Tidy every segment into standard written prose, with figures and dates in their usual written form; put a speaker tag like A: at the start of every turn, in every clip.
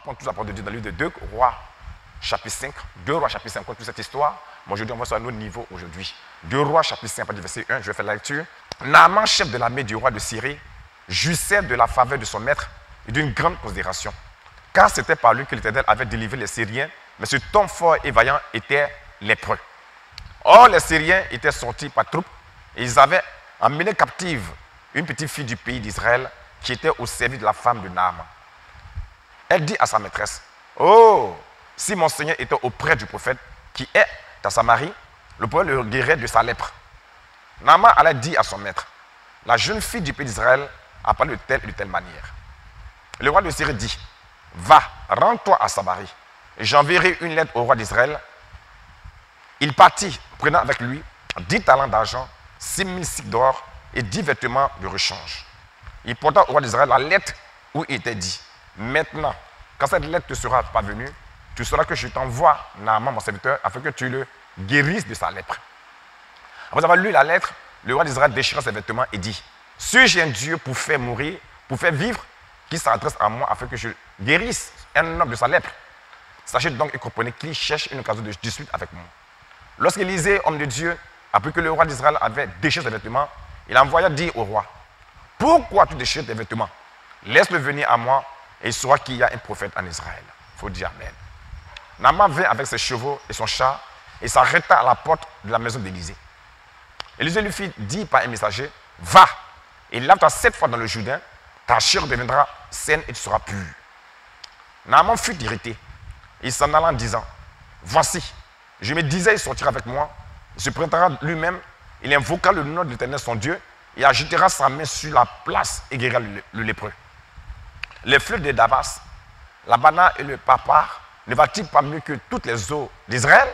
A: prendre toute la parole de Dieu dans le livre de 2 Rois, chapitre 5. 2 Rois, chapitre 5, toute cette histoire. Mais aujourd'hui, on va sur un autre niveau aujourd'hui. 2 Rois, chapitre 5, verset 1, je vais faire la lecture. Naaman, chef de l'armée du roi de Syrie, jouissait de la faveur de son maître et d'une grande considération. Car c'était par lui que l'Éternel avait délivré les Syriens, mais cet homme fort et vaillant était lépreux. Or, les Syriens étaient sortis par troupes et ils avaient emmené captive une petite fille du pays d'Israël qui était au service de la femme de Naaman. Elle dit à sa maîtresse, « Oh, si mon Seigneur était auprès du prophète qui est à Samarie, le prophète le guérirait de sa lèpre. » Naaman allait dire à son maître, « La jeune fille du pays d'Israël a parlé de telle et de telle manière. » Le roi de Syrie dit, « Va, rends-toi à Samarie, et j'enverrai une lettre au roi d'Israël. » Il partit, prenant avec lui 10 talents d'argent, 6 000 cycles d'or et 10 vêtements de rechange. Il porta au roi d'Israël la lettre où il était dit, « Maintenant, quand cette lettre te sera parvenue, tu sauras que je t'envoie Naaman, mon serviteur, afin que tu le guérisses de sa lèpre. » Après avoir lu la lettre, le roi d'Israël déchira ses vêtements et dit, « Suis-je un Dieu pour faire mourir, pour faire vivre, qui s'adresse à moi afin que je guérisse un homme de sa lèpre? Sachez donc et comprenez qu'il cherche une occasion de dispute avec moi. » Lorsqu'Élisée, homme de Dieu, apprit que le roi d'Israël avait déchiré ses vêtements, il envoya dire au roi, « Pourquoi tu déchires tes vêtements? Laisse-le venir à moi et il saura qu'il y a un prophète en Israël. » Il faut dire Amen. Naaman vint avec ses chevaux et son char et s'arrêta à la porte de la maison d'Élisée. Élisée lui fit dire par un messager, « Va et lave-toi 7 fois dans le Jourdain, ta chair deviendra saine et tu seras pur. » Naaman fut irrité. Il s'en alla en disant, « Voici, je me disais, il sortira avec moi, il se présentera lui-même, il invoquera le nom de l'Éternel son Dieu, et agitera sa main sur la place et guérira le lépreux. Les fleuves de Davas, la Bana et le Papar, ne va-t-il pas mieux que toutes les eaux d'Israël?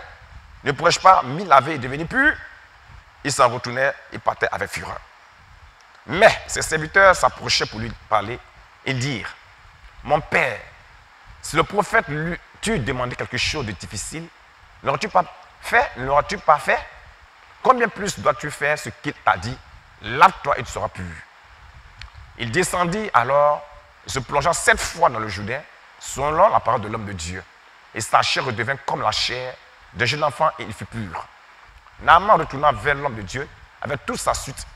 A: Ne pourrais-je pas m'y laver et devenir pur? » Il s'en retournait et partait avec fureur. Mais ses serviteurs s'approchaient pour lui parler et dire, « Mon père, si le prophète lui demandé quelque chose de difficile, n'auras-tu pas fait? N'auras-tu pas fait? Combien plus dois-tu faire ce qu'il t'a dit? Lave-toi et tu seras pur. » Il descendit alors, et se plongea 7 fois dans le Jourdain, selon la parole de l'homme de Dieu. Et sa chair redevint comme la chair d'un jeune enfant et il fut pur. Naaman retourna vers l'homme de Dieu avec toute sa suite.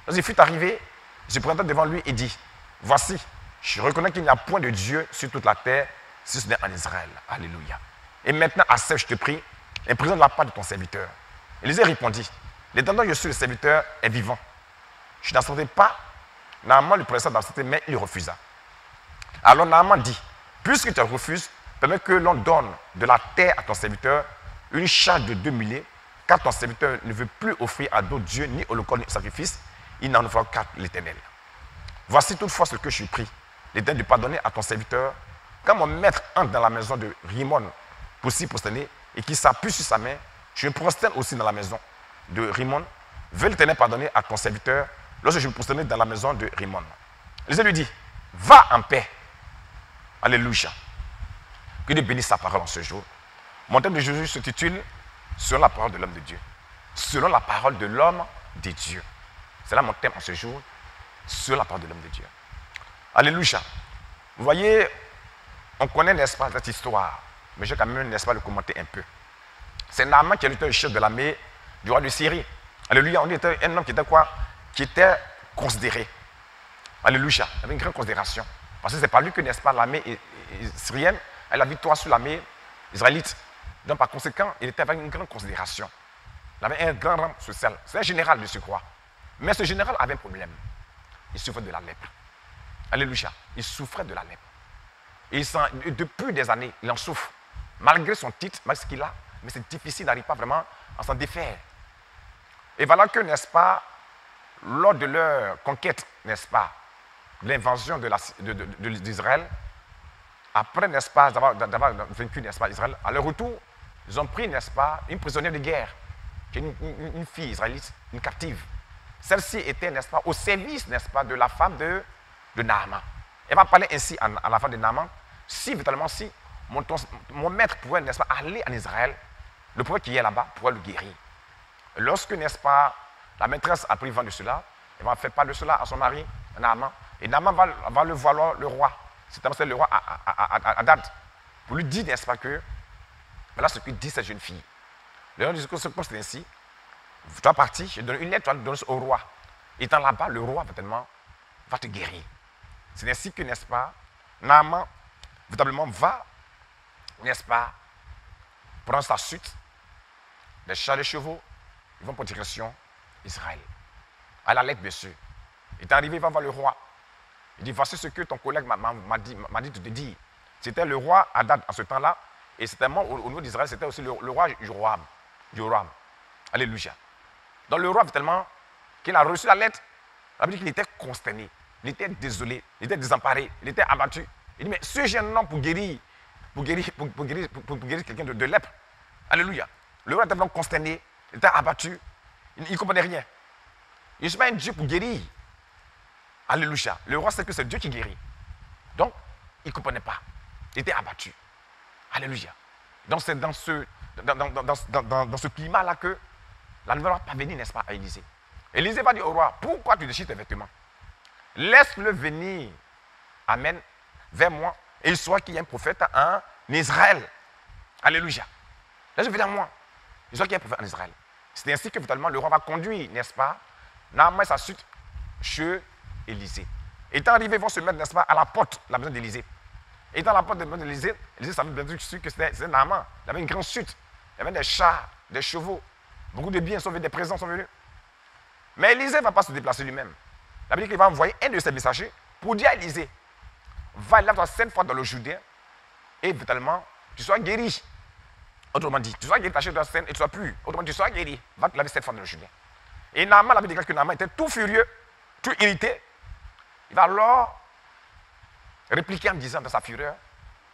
A: Lorsqu'il fut arrivé, il se présenta devant lui et dit, « Voici, je reconnais qu'il n'y a point de Dieu sur toute la terre, si ce n'est en Israël. » Alléluia. Et maintenant, accepte, je te prie, emprisonne la part de ton serviteur. Élisée répondit, « L'étendard je suis le serviteur est vivant. Je n'accepterai pas. » Naaman lui pressa d'accepter, mais il refusa. Alors Naaman dit, « Puisque tu refuses, permets que l'on donne de la terre à ton serviteur, une charge de 2 milliers, car ton serviteur ne veut plus offrir à d'autres dieux ni holocauste ni sacrifice, il n'en offre qu'à l'Éternel. Voici toutefois ce que je prie, l'Éternel de pardonner à ton serviteur, quand mon maître entre dans la maison de Rimon pour s'y prosterner et qu'il s'appuie sur sa main, je me prosterne aussi dans la maison de Rimon. Veux l'Éternel pardonner à ton serviteur lorsque je me prosterner dans la maison de Rimon. » Élisée lui dit, « Va en paix. » Alléluia. Que Dieu bénisse sa parole en ce jour. Mon thème de Jésus se titule « Selon la parole de l'homme de Dieu ». Selon la parole de l'homme de Dieu. C'est là mon thème en ce jour. Selon la parole de l'homme de Dieu. Alléluia. Vous voyez, on connaît, n'est-ce pas, cette histoire. Mais je vais quand même, n'est-ce pas, le commenter un peu. C'est Naaman qui était le chef de l'armée du roi de Syrie. Alléluia. On était un homme qui était quoi? Qui était considéré. Alléluia. Il avait une grande considération. Parce que ce n'est pas lui que, n'est-ce pas, l'armée syrienne a la victoire sur l'armée israélite. Donc, par conséquent, il était avec une grande considération. Il avait un grand rang social. C'est un général de surcroît. Mais ce général avait un problème. Il souffrait de la lèpre. Alléluia. Il souffrait de la lèpre. Et depuis des années, il en souffre. Malgré son titre, malgré ce qu'il a, mais c'est difficile, il n'arrive pas vraiment à s'en défaire. Et voilà que, n'est-ce pas, lors de leur conquête, n'est-ce pas, l'invasion d'Israël, après, n'est-ce pas, d'avoir vaincu, n'est-ce pas, Israël, à leur retour, ils ont pris, n'est-ce pas, une prisonnière de guerre, qui est une fille israélite, une captive. Celle-ci était, n'est-ce pas, au service, n'est-ce pas, de la femme de Naaman. Elle va parler ainsi à la femme de Naaman, si, véritablement, si mon maître pourrait, n'est-ce pas, aller en Israël, le prophète qui est là-bas pourrait le guérir. Lorsque, n'est-ce pas, la maîtresse a pris vent de cela, elle va faire part de cela à son mari, Naaman, et Naaman va le voir le roi. c'est le roi Hadad, pour lui dire, n'est-ce pas, que voilà ce que dit cette jeune fille. Le roi dit que ce poste est ainsi. Tu vas partir, je donne une lettre, tu vas donner au roi. Étant là-bas, le roi va te guérir. C'est ainsi que, n'est-ce pas, Naaman, véritablement, va, n'est-ce pas, prendre sa suite, les chars, les chevaux, ils vont pour direction Israël. À la lettre, bien sûr. Il est arrivé, il va voir le roi. Il dit, voici ce que ton collègue m'a dit de te dire. C'était le roi Hadad en ce temps-là, et c'était au niveau d'Israël, c'était aussi le roi Joram. Alléluia. Donc le roi, tellement qu'il a reçu la lettre, il a dit qu'il était consterné, il était désolé, il était désemparé, il était abattu. Il dit, mais suis-je un homme pour guérir quelqu'un de lèpre? Alléluia. Le roi était tellement consterné, il était abattu, il ne comprenait rien. Il ne suis pas un Dieu pour guérir. Alléluia. Le roi sait que c'est Dieu qui guérit. Donc, il ne comprenait pas. Il était abattu. Alléluia. Donc, c'est dans ce climat-là que la nouvelle va parvenir, n'est-ce pas, à Élisée. Élisée va dire au roi, pourquoi tu déchires tes vêtements? Laisse-le venir, amen, vers moi, et il soit qu'il y ait un prophète en Israël. Alléluia. Laisse-le venir à moi. Il soit qu'il y ait un prophète en Israël. C'est ainsi que, finalement, le roi va conduire, n'est-ce pas, Naaman et sa suite chez Élisée. Étant arrivés, ils vont se mettre, n'est-ce pas, à la porte de la maison d'Élisée. Et dans la porte de la maison d'Élisée, Élisée savait bien sûr que c'était Naaman. Il avait une grande suite. Il y avait des chars, des chevaux. Beaucoup de biens sont venus, des présents sont venus. Mais Élisée ne va pas se déplacer lui-même. La Bible dit qu'il va envoyer un de ses messagers pour dire à Élisée, va lave-toi 7 fois dans le Jourdain et vitalement, tu seras guéri. Autrement dit, tu seras guéri, ta chair doit saine et tu seras pur. Autrement dit, tu seras guéri. Va te laver 7 fois dans le Jourdain. Et Naaman, la Bible déclare que Naaman était tout furieux, tout irrité. Il va alors répliquer en disant dans sa fureur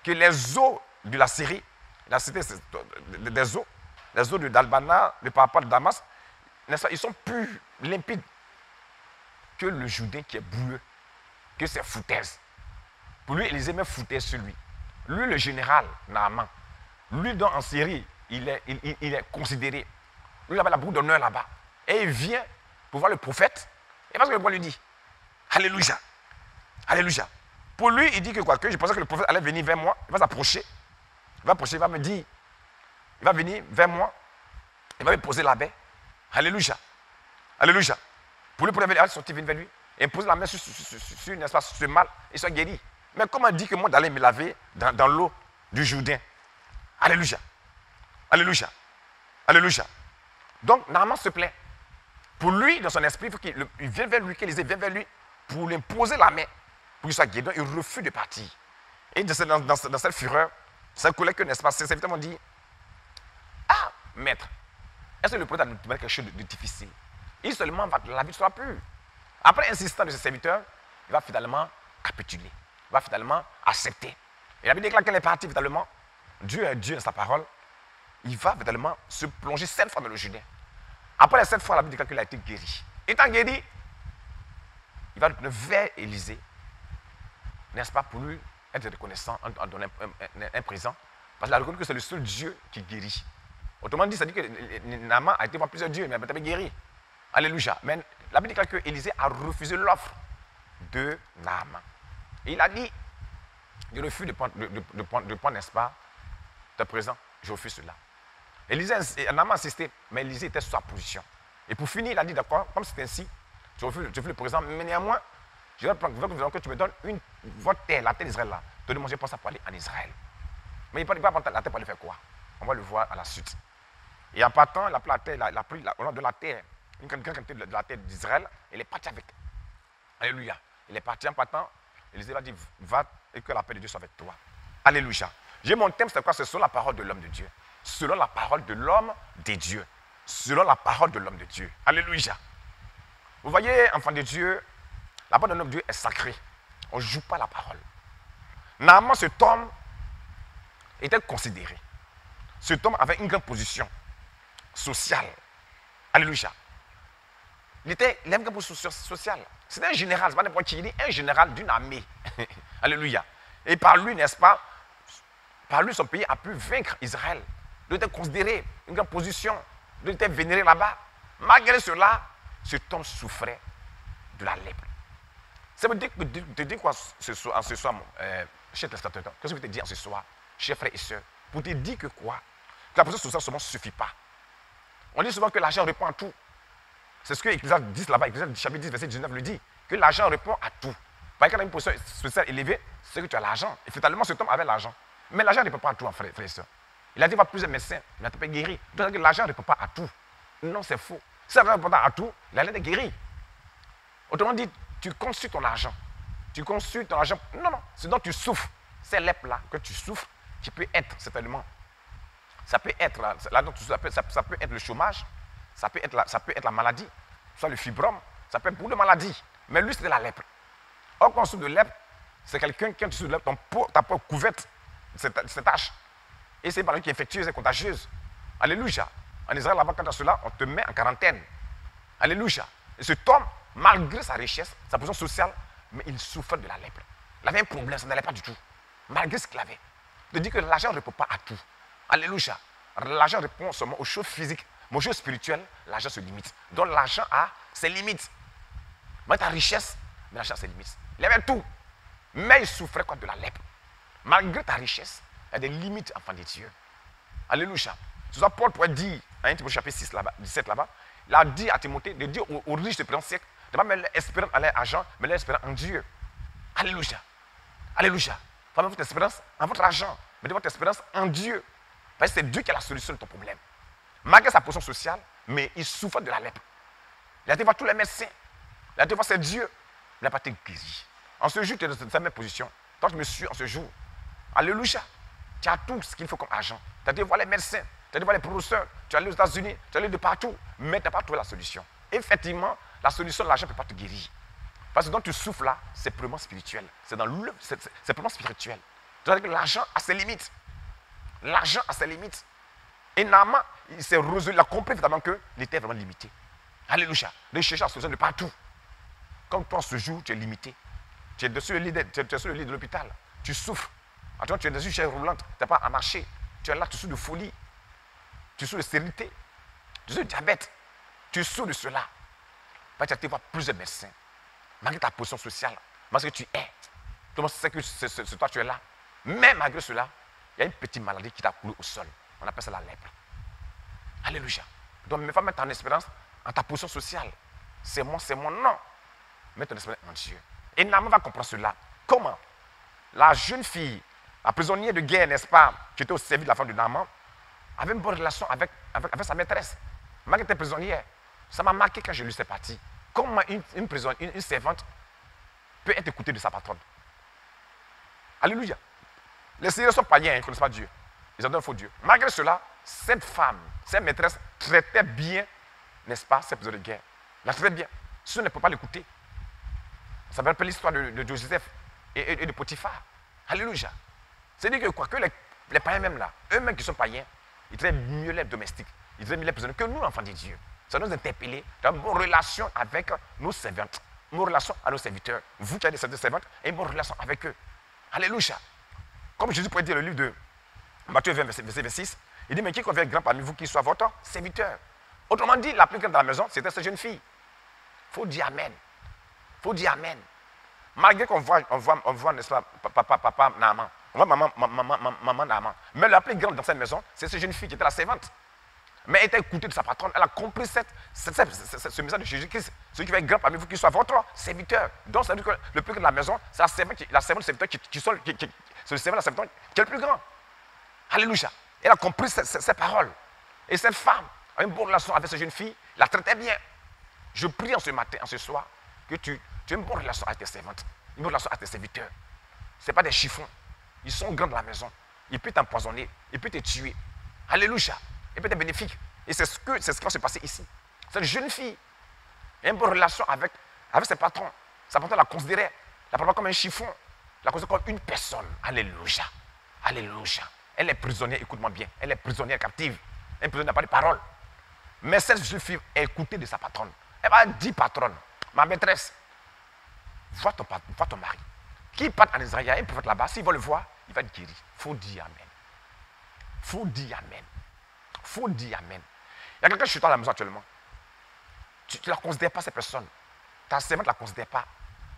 A: que les eaux de la Syrie, la cité des eaux, les eaux d'Albana, de Papa, de Damas, ils sont plus limpides que le Jourdain qui est boueux, que c'est foutaise. Pour lui, Élisée met foutaise sur lui. Lui, le général Naaman, lui, en Syrie, il est considéré. Lui, il avait la boue d'honneur là-bas. Et il vient pour voir le prophète. Et parce que le prophète lui dit, Alléluia, Alléluia. Pour lui, il dit que quoi? Que je pensais que le prophète allait venir vers moi, il va s'approcher. Il va approcher, il va me dire, il va venir vers moi, il va me poser la main. Alléluia, Alléluia. Pour lui, pour aller sortir, venir vers lui, et poser la main sur ce mal, il soit guéri. Mais comment dit que moi d'aller me laver dans l'eau du Jourdain? Alléluia, Alléluia, Alléluia. Donc, Naaman se plaint. Pour lui, dans son esprit, il faut qu'il vienne vers lui, qu'Élisée vienne vers lui pour lui imposer la main, pour qu'il soit guéri. Donc, il refuse de partir. Et dans cette fureur, sa collègue, n'est-ce pas, ses serviteurs m'ont dit, ah, maître, est-ce que le prophète a nous demandé quelque chose de difficile? Il seulement va la vie sera pure. Après insistant de ses serviteurs, il va finalement capituler. Il va finalement accepter. Et la Bible déclare qu'elle est partie finalement. Dieu est Dieu dans sa parole. Il va finalement se plonger 7 fois dans le Jourdain. Après les 7 fois, la Bible déclare qu'il a été guéri. Étant guéri, il va vers Élisée, n'est-ce pas, pour lui être reconnaissant en donnant un présent. Parce qu'il a reconnu que c'est le seul Dieu qui guérit. Autrement dit, ça dit que Naaman a été voir plusieurs dieux, mais il n'a pas été guéri. Alléluia. Mais la Bible déclare que Élisée a refusé l'offre de Naaman. Et il a dit, je refuse de prendre, n'est-ce pas, de présent, je refuse cela. Naaman a insisté, mais Élisée était sur sa position. Et pour finir, il a dit, d'accord, comme c'est ainsi, je refuse le présent, mais néanmoins, je veux que tu me donnes votre terre, la terre d'Israël là. Donnez-moi, je pense à pour aller en Israël. Mais il ne peut pas prendre la terre pour aller faire quoi? On va le voir à la suite. Et en partant, il a pris la terre, il a pris au nom de la terre, une grande quantité de la terre d'Israël, et il est parti avec. Alléluia. Il est parti en partant, Élisée va dire, va et que la paix de Dieu soit avec toi. Alléluia. Mon thème, c'est quoi? C'est selon la parole de l'homme de Dieu. Selon la parole de l'homme des dieux. Selon la parole de l'homme de Dieu. Alléluia. Vous voyez, enfants de Dieu, la parole de l'homme de Dieu est sacrée. On ne joue pas la parole. Naaman, cet homme était considéré. Cet homme avait une grande position sociale. Alléluia. Il avait une grande position sociale. C'était un général, ce n'est pas n'importe qui, il est un général d'une armée. Alléluia. Et par lui, n'est-ce pas, par lui, son pays a pu vaincre Israël. Il était considéré, une grande position. Il était vénéré là-bas. Malgré cela, cet homme souffrait de la lèpre. Ça veut dire que te dire quoi ce soir, cher téléspectateur? Qu'est-ce que je te dis en ce soir, chers frères et sœurs? Pour te dire que quoi? Que la pression sociale seulement ne suffit pas. On dit souvent que l'argent répond à tout. C'est ce que Ecclésiaste 10 là-bas, Ecclésiaste chapitre 10, verset 19 le dit. Que l'argent répond à tout. Parce que quand tu as une position sociale élevée, c'est que tu as l'argent. Et finalement, cet homme avait l'argent. Mais l'argent ne répond pas à tout, frères et sœurs. Il a dit voir plusieurs médecins, il n'a pas guéri. Donc l'argent ne répond pas à tout. Non, c'est faux. Si l'argent répond à tout, il allait être guéri. Autrement dit, tu comptes sur ton argent. Tu comptes sur ton argent. Non, non, c'est dont tu souffres. Ces lèpres-là que tu souffres, qui peut être certainement. Ça peut être, ça peut être le chômage, ça peut être la maladie, soit le fibrome, ça peut être beaucoup de maladies. Mais lui, c'était la lèpre. Or, quand on souffre de lèpre, c'est quelqu'un qui, quand tu souffres de lèpre, ta peau est couverte de ces taches. Et c'est une maladie qui est infectieuse et contagieuse. Alléluia. En Israël, là-bas, quand tu as cela, on te met en quarantaine. Alléluia. Et cet homme, malgré sa richesse, sa position sociale, mais il souffrait de la lèpre. Il avait un problème, ça n'allait pas du tout. Malgré ce qu'il avait. De dire que l'argent ne répond pas à tout. Alléluia. L'argent répond seulement aux choses physiques. Mais aux choses spirituelles, l'argent se limite. Donc l'argent a ses limites. Mais ta richesse, mais l'argent a ses limites. Il avait tout. Mais il souffrait quoi de la lèpre. Malgré ta richesse, il y a des limites, enfant de Dieu. Alléluia. C'est ça Paul pourrait dire, dans 1 Timothée chapitre 6, là-bas, 17 là-bas, il a dit à Timothée de dire aux riches de présent siècle, de ne pas mettre leur espérance en leur argent, mais leur espérance en Dieu. Alléluia. Alléluia. Pas mettre votre espérance en votre argent, mais votre espérance en Dieu. Parce que c'est Dieu qui a la solution de ton problème. Malgré sa position sociale, mais il souffre de la lèpre. Il a été voir tous les médecins. Il a été voir ses dieux. Il n'a pas été guéri. En ce jour, tu es dans cette même position. Toi, je me suis en ce jour. Alléluia. Tu as tout ce qu'il faut comme argent. Tu as été voir les médecins. Tu as été voir les professeurs. Tu es allé aux États-Unis. Tu es allé de partout. Mais tu n'as pas trouvé la solution. Effectivement, la solution de l'argent ne peut pas te guérir. Parce que quand tu souffres là, c'est purement spirituel. C'est purement spirituel. C'est-à-dire que l'argent a ses limites. L'argent a ses limites. Et Naaman, il a compris évidemment qu'il était vraiment limité. Alléluia. Il cherchait la solution de partout. Comme toi, ce jour, tu es limité. Tu es sur le lit de l'hôpital. Tu souffres. Attends, tu es dans une chaise roulante. Tu n'as pas à marcher. Tu es là, tu souffres de folie. Tu souffres de stérilité. Tu souffres de diabète. Tu souffres de cela. Tu as été voir plusieurs médecins. Malgré ta position sociale, malgré que tu es. Tout le monde sait que c'est toi, tu es là. Mais malgré cela, il y a une petite maladie qui t'a coulé au sol. On appelle ça la lèpre. Alléluia. Donc, ne pas mettre ton espérance en ta position sociale. C'est mon nom. Mets ton espérance en Dieu. Et Naaman va comprendre cela. Comment? La jeune fille, la prisonnière de guerre, n'est-ce pas, qui était au service de la femme de Naaman, avait une bonne relation avec sa maîtresse. Malgré qu'elle était prisonnière. Ça m'a marqué quand je lui suis parti. Comment une servante peut être écoutée de sa patronne? Alléluia. Les seigneurs sont païens, ils ne connaissent pas Dieu. Ils adorent un faux Dieu. Malgré cela, cette femme, cette maîtresse, traitait bien, n'est-ce pas, cette prisonnière de guerre. La traitait bien. Si on ne peut pas l'écouter. Ça me rappelle l'histoire de Joseph et de Potiphar. Alléluia. C'est-à-dire que quoi que les païens même là, eux-mêmes qui sont païens, ils traitent mieux les domestiques, ils traitent mieux les prisonniers que nous, enfants de Dieu. Ça doit nous interpeller dans une bonne relation avec nos servantes, une bonne relation à nos serviteurs. Vous qui avez des servantes, et une bonne relation avec eux. Alléluia. Comme Jésus pourrait dire le livre de Matthieu 20, verset 26, il dit, mais qui convient grand parmi vous qui soit votre serviteur? Autrement dit, la plus grande dans la maison, c'était cette jeune fille. Il faut dire Amen. Il faut dire Amen. Malgré qu'on voit, n'est-ce pas, papa Naaman, on voit maman Naaman. Mais la plus grande dans cette maison, c'est cette jeune fille qui était la servante. Mais elle était écoutée de sa patronne. Elle a compris ce message de Jésus-Christ. Celui qui va être grand parmi vous, qui soit votre serviteur. Donc, ça veut dire que le plus grand de la maison, c'est la servante du serviteur c'est le servant de la servante qui est le plus grand. Alléluia. Elle a compris ces paroles. Et cette femme a une bonne relation avec cette jeune fille, la traitait bien. Je prie en ce matin, en ce soir, que tu aies une bonne relation avec tes servantes, une bonne relation avec tes serviteurs. Ce n'est pas des chiffons. Ils sont grands dans la maison. Ils peuvent t'empoisonner, ils peuvent te tuer. Alléluia. Ils peuvent être bénéfiques. Et c'est ce qui va se passer ici. Cette jeune fille a une bonne relation avec ses patrons. Sa patronne la considérait, la prend comme un chiffon, la considère comme une personne. Alléluia. Alléluia. Elle est prisonnière, écoute-moi bien. Elle est prisonnière captive. Un prisonnier n'a pas de parole. Mais cette jeune fille est écoutée de sa patronne. Elle va dire, patronne, ma maîtresse, vois ton mari. Qui part en Israël, il y a un prophète là-bas, s'il va le voir, il va être guéri. Il faut dire Amen. Il faut dire Amen. Il faut dire Amen. Il y a quelqu'un chez toi à la maison actuellement. Tu ne la considères pas, cette personne. Ta servante ne la considère pas.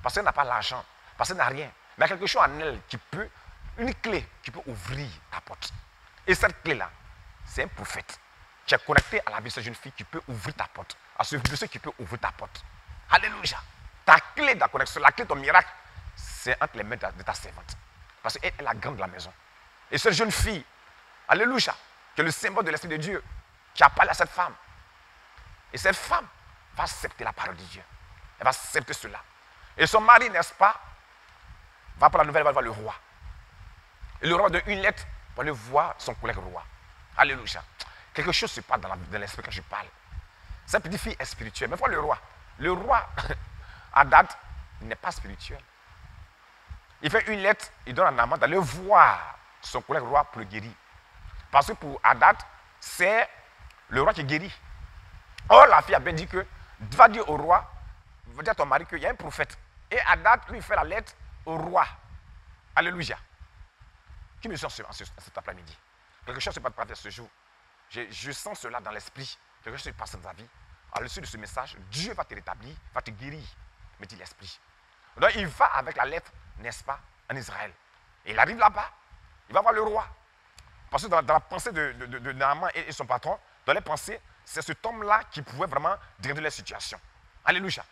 A: parce qu'elle n'a pas l'argent, parce qu'elle n'a rien. Mais il y a quelque chose en elle qui peut, une clé qui peut ouvrir ta porte. Et cette clé-là, c'est un prophète qui est connecté à la vie de cette jeune fille qui peut ouvrir ta porte. À ce monsieur qui peut ouvrir ta porte. Alléluia. Ta clé de la connexion, la clé de ton miracle, c'est entre les mains de ta servante. Parce qu'elle est la grande de la maison. Et cette jeune fille, alléluia, qui est le symbole de l'Esprit de Dieu, qui a parlé à cette femme. Et cette femme va accepter la parole de Dieu. Elle va accepter cela. Et son mari, n'est-ce pas, va pour la nouvelle, va voir le roi. Et le roi donne une lettre pour aller voir son collègue roi. Alléluia. Quelque chose se passe dans l'esprit quand je parle. Cette petite fille est spirituelle. Mais voir le roi. Le roi, à date, n'est pas spirituel. Il fait une lettre, il donne à Naaman d'aller voir son collègue roi pour le guérir. Parce que pour Hadad, c'est le roi qui guérit. Or, la fille a bien dit que, va dire au roi, va dire à ton mari qu'il y a un prophète. Et Hadad, lui, fait la lettre au roi. Alléluia. Qui me sent cet après-midi? Quelque chose se passe à ce jour. Je sens cela dans l'esprit. Quelque chose se passe dans ta vie. À l'issue de ce message, Dieu va te rétablir, va te guérir, me dit l'esprit. Donc, il va avec la lettre, n'est-ce pas, en Israël. Et il arrive là-bas, il va voir le roi. Parce que dans la pensée de Naaman et son patron, dans les pensées, c'est cet homme-là qui pouvait vraiment diriger la situation. Alléluia.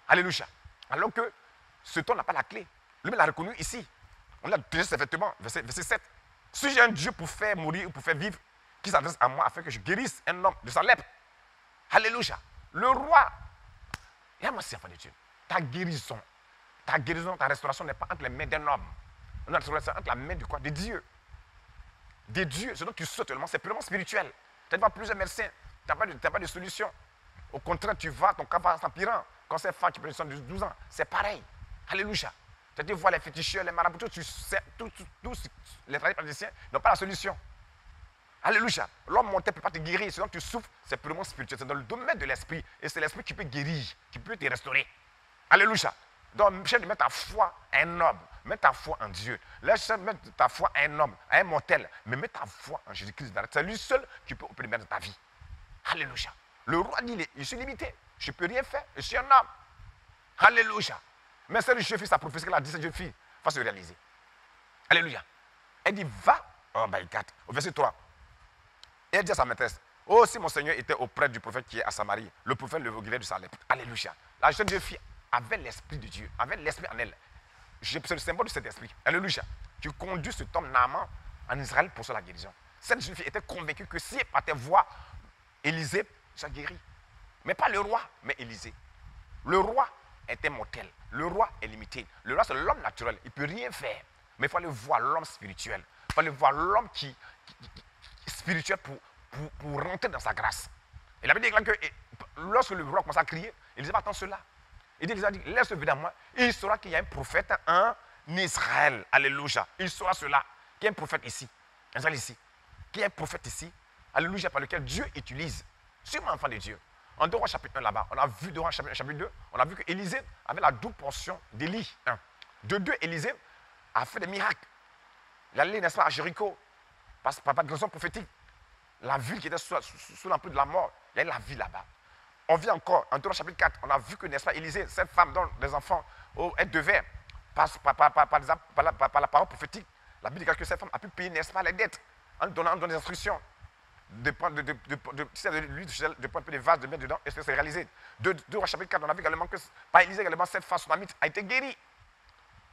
A: Alléluia. Alors que cet homme n'a pas la clé. Lui, il l'a reconnu ici. On l'a déjà ses vêtements, verset 7. Si j'ai un Dieu pour faire mourir ou pour faire vivre, qui s'adresse à moi afin que je guérisse un homme de sa lèpre. Alléluia. Le roi, regarde-moi si enfant de Dieu, ta guérison, ta restauration n'est pas entre les mains d'un homme. La restauration entre la main de quoi? De Dieu. De Dieu. Ce dont tu sautes seulement, c'est purement spirituel. Tu n'as pas plusieurs médecins, tu n'as pas de solution. Au contraire, tu vas, ton cas va s'empirant. Quand c'est femme qui peut de 12 ans, c'est pareil. Alléluia. Tu te vois les féticheurs, les marabouts, tous les tradipraticiens n'ont pas la solution. Alléluia. L'homme monté ne peut pas te guérir. Ce dont tu souffres, c'est purement spirituel. C'est dans le domaine de l'esprit. Et c'est l'esprit qui peut guérir, qui peut te restaurer. Alléluia. Donc, cherche de mettre ta foi à un homme. Mets ta foi en Dieu. Laisse mettre ta foi à un homme, à un mortel. Mais mets ta foi en Jésus-Christ. C'est lui seul qui peut opérer dans ta vie. Alléluia. Le roi dit, je suis limité. Je ne peux rien faire. Je suis un homme. Alléluia. Mais cette jeune fille, sa prophétie qu'elle a dit, cette jeune fille va se réaliser. Alléluia. Elle dit, va. Oh my God. Au verset 3. Et elle dit à sa maîtresse, oh, si mon Seigneur était auprès du prophète qui est à Samarie, le prophète le guérit de sa lèpre. Alléluia. La jeune fille avait l'esprit de Dieu, avait l'esprit en elle. C'est le symbole de cet esprit. Alléluia. Qui conduit cet homme Naaman en Israël pour la guérison. Cette jeune fille était convaincue que si elle partait voir Élisée, ça guérit. Mais pas le roi, mais Élisée. Le roi était mortel. Le roi est limité. Le roi, c'est l'homme naturel. Il ne peut rien faire. Mais il faut aller voir l'homme spirituel. Il faut aller voir l'homme qui spirituel pour rentrer dans sa grâce. Il avait dit que lorsque le roi commence à crier, il disait, attends cela. Il dit, laisse venir à moi. Il saura qu'il y a un prophète en Israël. Alléluia. Il saura cela. Qu'il y a un prophète ici. Ici. Qu'il y a un prophète ici. Alléluia, par lequel Dieu utilise. Sûrement enfant de Dieu. En 2 Rois chapitre 1 là-bas, on a vu 2 Rois chapitre 2, on a vu que Élisée avait la double portion d'Élie. De 2, Élisée a fait des miracles. Il allait, n'est-ce pas, à Jéricho, par de raison prophétique. La ville qui était sous l'emprise de la mort, il y a eu la vie là-bas. On vit encore, en 2 Rois chapitre 4, on a vu que, n'est-ce pas, Élisée, cette femme dont les enfants, elle devait, par la parole prophétique, la Bible dit que cette femme a pu payer, n'est-ce pas, les dettes, en donnant des instructions. De prendre un peu de vase, de mettre dedans, et c'est réalisé. 2 Rois chapitre 4, on a vu également que par Élisée, également, cette femme sunamite a été guérie.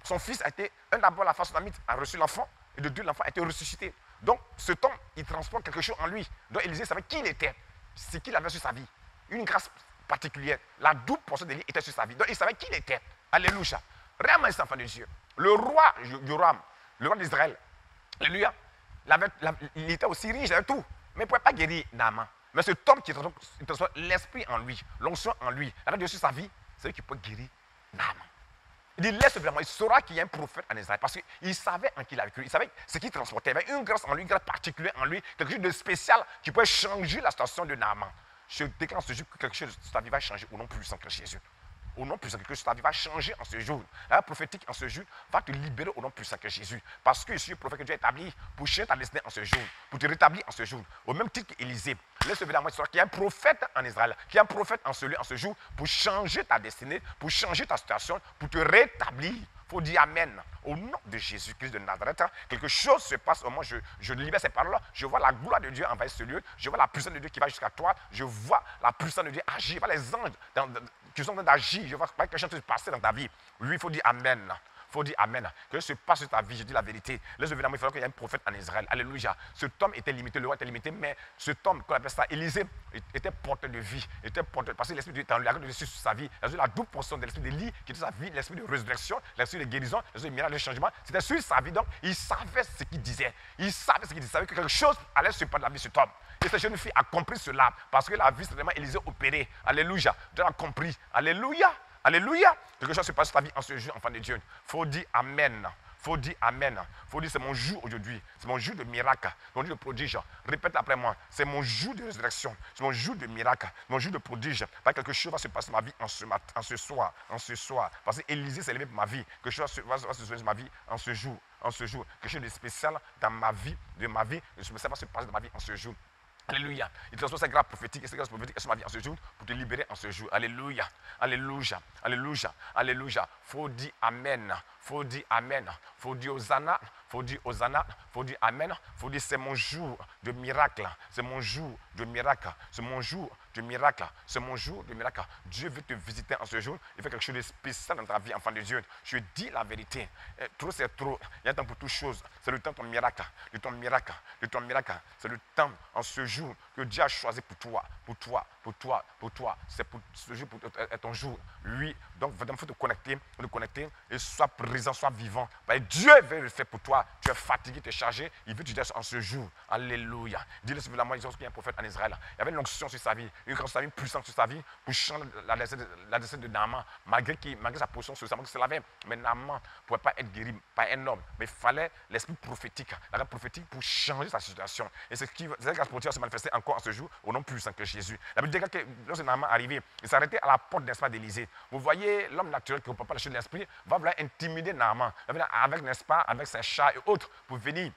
A: Son fils a été, d'abord la femme sunamite a reçu l'enfant, et de 2, l'enfant a été ressuscité. Donc, cet homme, il transporte quelque chose en lui. Donc, Élisée savait qui il était, ce qu'il avait sur sa vie. Une grâce particulière. La double portion d'Élie était sur sa vie. Donc, il savait qui il était. Alléluia. Réellement, il enfant de Dieu. Le roi Joram, le roi d'Israël, alléluia, il était aussi riche, il avait tout. Mais il ne pouvait pas guérir Naaman. Mais cet homme qui transforme l'esprit en lui, l'onction en lui, la de Dieu sur sa vie, c'est lui qui peut guérir Naaman. Il dit, laisse vraiment, il saura qu'il y a un prophète en Israël. Parce qu'il savait en qui il avait cru. Il savait ce qu'il transportait. Il y avait une grâce en lui, une grâce particulière en lui, quelque chose de spécial qui pouvait changer la situation de Naaman. Je déclare ce jour que quelque chose de ta vie va changer au nom puissant de Jésus. Au nom puissant, quelque chose de ta vie va changer en ce jour. La prophétique en ce jour va te libérer au nom puissant de Jésus. Parce que je suis le prophète que Dieu a établi pour changer ta destinée en ce jour, pour te rétablir en ce jour. Au même titre qu'Élisée. Laisse venir à moi ce soir qu'il y a un prophète en Israël, qu'il y a un prophète en ce lieu, en ce jour, pour changer ta destinée, pour changer ta situation, pour te rétablir. Il faut dire Amen. Au nom de Jésus-Christ de Nazareth, quelque chose se passe au moment où je libère ces paroles-là. Je vois la gloire de Dieu envahir ce lieu. Je vois la puissance de Dieu qui va jusqu'à toi. Je vois la puissance de Dieu agir. Je vois les anges qui sont en train d'agir. Je vois quelque chose se passer dans ta vie. Lui, il faut dire Amen. Il faut dire Amen. Que se passe sur ta vie, je dis la vérité. Laisse évidemment, il faudra qu'il y ait un prophète en Israël. Alléluia. Cet homme était limité, le roi était limité, mais cet homme, qu'on appelle ça, Élisée, était porteur de vie. Parce que l'esprit de Dieu était en lui, la grâce de Dieu sur sa vie. La double portion de l'esprit de vie qui était sa vie, l'esprit de résurrection, l'esprit de guérison, l'esprit de miracle, de changement. C'était sur sa vie. Donc, il savait ce qu'il disait. Il savait ce qu'il disait. Il savait que quelque chose allait se passer dans la vie de cet homme. Et cette jeune fille a compris cela. Parce que la vie, c'est vraiment Élisée opéré. Alléluia. Dieu a compris. Alléluia. Alléluia. Quelque chose se passe dans ta vie en ce jour, enfant de Dieu. Il faut dire Amen. Il faut dire Amen. Il faut dire c'est mon jour aujourd'hui. C'est mon jour de miracle. C'est mon jour de prodige. Répète après moi. C'est mon jour de résurrection. C'est mon jour de miracle. Mon jour de prodige. Parce que quelque chose va se passer dans ma vie en ce soir. En ce soir. Parce qu'Élisée s'est levé pour ma vie. Quelque chose va se passer dans ma vie en ce jour. En ce jour. Quelque chose de spécial dans ma vie. De ma vie. Ça va se passer dans ma vie en ce jour. Alléluia. Il transforme sa grâce prophétique et sa grâce prophétique sur ma vie en ce jour pour te libérer en ce jour. Alléluia. Alléluia. Alléluia. Alléluia. Faut dire Amen. Faut dire Amen. Faut dire Hosanna. Faut dire Hosanna. Faut dire Amen. Faut dire c'est mon jour de miracle. C'est mon jour de miracle. C'est mon jour de miracle. C'est mon jour de miracle. Dieu veut te visiter en ce jour. Il fait quelque chose de spécial dans ta vie, enfant de Dieu. Je dis la vérité. Trop, c'est trop. Il y a un temps pour toutes choses. C'est le temps de ton miracle. De ton miracle. De ton miracle. C'est le temps en ce jour que Dieu a choisi pour toi. Pour toi. Pour toi. Pour toi. C'est pour ce jour est ton jour. Lui. Donc, il faut te connecter et sois présent, sois vivant. Dieu veut le faire pour toi. Tu es fatigué, tu es chargé. Il veut te dire en ce jour. Alléluia. Dis-le simplement, il y a un prophète en Israël. Il y avait une onction sur sa vie, une grande puissance sur sa vie pour changer la destinée de Naaman. Malgré sa position sur sa vie, mais Naaman ne pouvait pas être guéri par un homme. Mais il fallait l'esprit prophétique, la grâce prophétique pour changer sa situation. Et c'est cette grâce prophétique se manifester encore en ce jour au nom plus puissant que Jésus. La Bible dit que lorsque Naaman est arrivé, il s'est arrêté à la porte d'espace d'Élysée. Vous voyez, l'homme naturel qui ne comprend pas la chose de l'esprit va vouloir intimider Naaman. Il va venir avec, n'est-ce pas, avec ses chats et autres pour venir.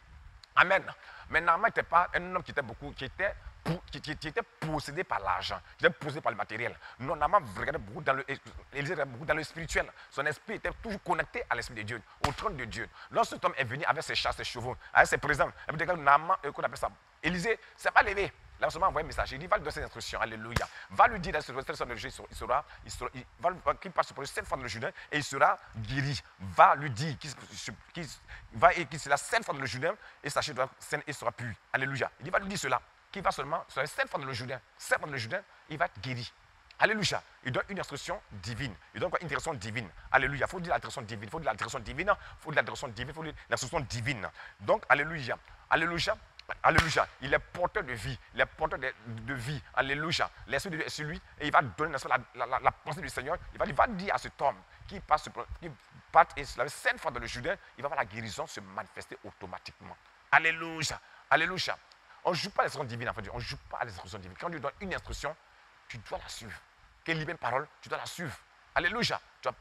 A: Amen. Mais Naaman n'était pas un homme qui était possédé par l'argent, qui était possédé par le matériel. Non, Naaman regardait beaucoup dans le spirituel. Son esprit était toujours connecté à l'esprit de Dieu, au trône de Dieu. Lorsque cet homme est venu avec ses chats, ses chevaux, avec ses présents, Naaman, qu'on appelle ça, Élisée, ne s'est pas levé. Là, on seulement envoyé un message. Il dit, va lui donner ses instructions. Alléluia. Va lui dire dans cette fois de Juda, qu'il passe pour 7 fois dans le Juda et il sera guéri. Va lui dire qu'il sera 7 fois dans le Juda et sa chair saine et sera pure. Alléluia. Il dit, va lui dire cela. Qu'il va seulement, sur les 7 fois dans le Juda, 7 fois dans le Juda, il va être guéri. Alléluia. Il donne une instruction divine. Il donne quoi? Une direction divine. Alléluia. Il faut dire la direction divine. Il faut dire la direction divine. Il faut dire la direction divine. Il faut dire l'instruction divine. Donc, alléluia. Alléluia. Alléluia. Il est porteur de vie. Il est porteur de vie. Alléluia. L'Esprit de Dieu est sur lui et il va donner la pensée du Seigneur. Il va dire à cet homme qui part et se laver 7 fois dans le Jourdain, il va voir la guérison se manifester automatiquement. Alléluia. Alléluia. On ne joue pas l'instruction divine, en fait. On ne joue pas à l'instruction divine. Quand Dieu donne une instruction, tu dois la suivre. Qu'elle libère une parole, tu dois la suivre. Alléluia. Tu ne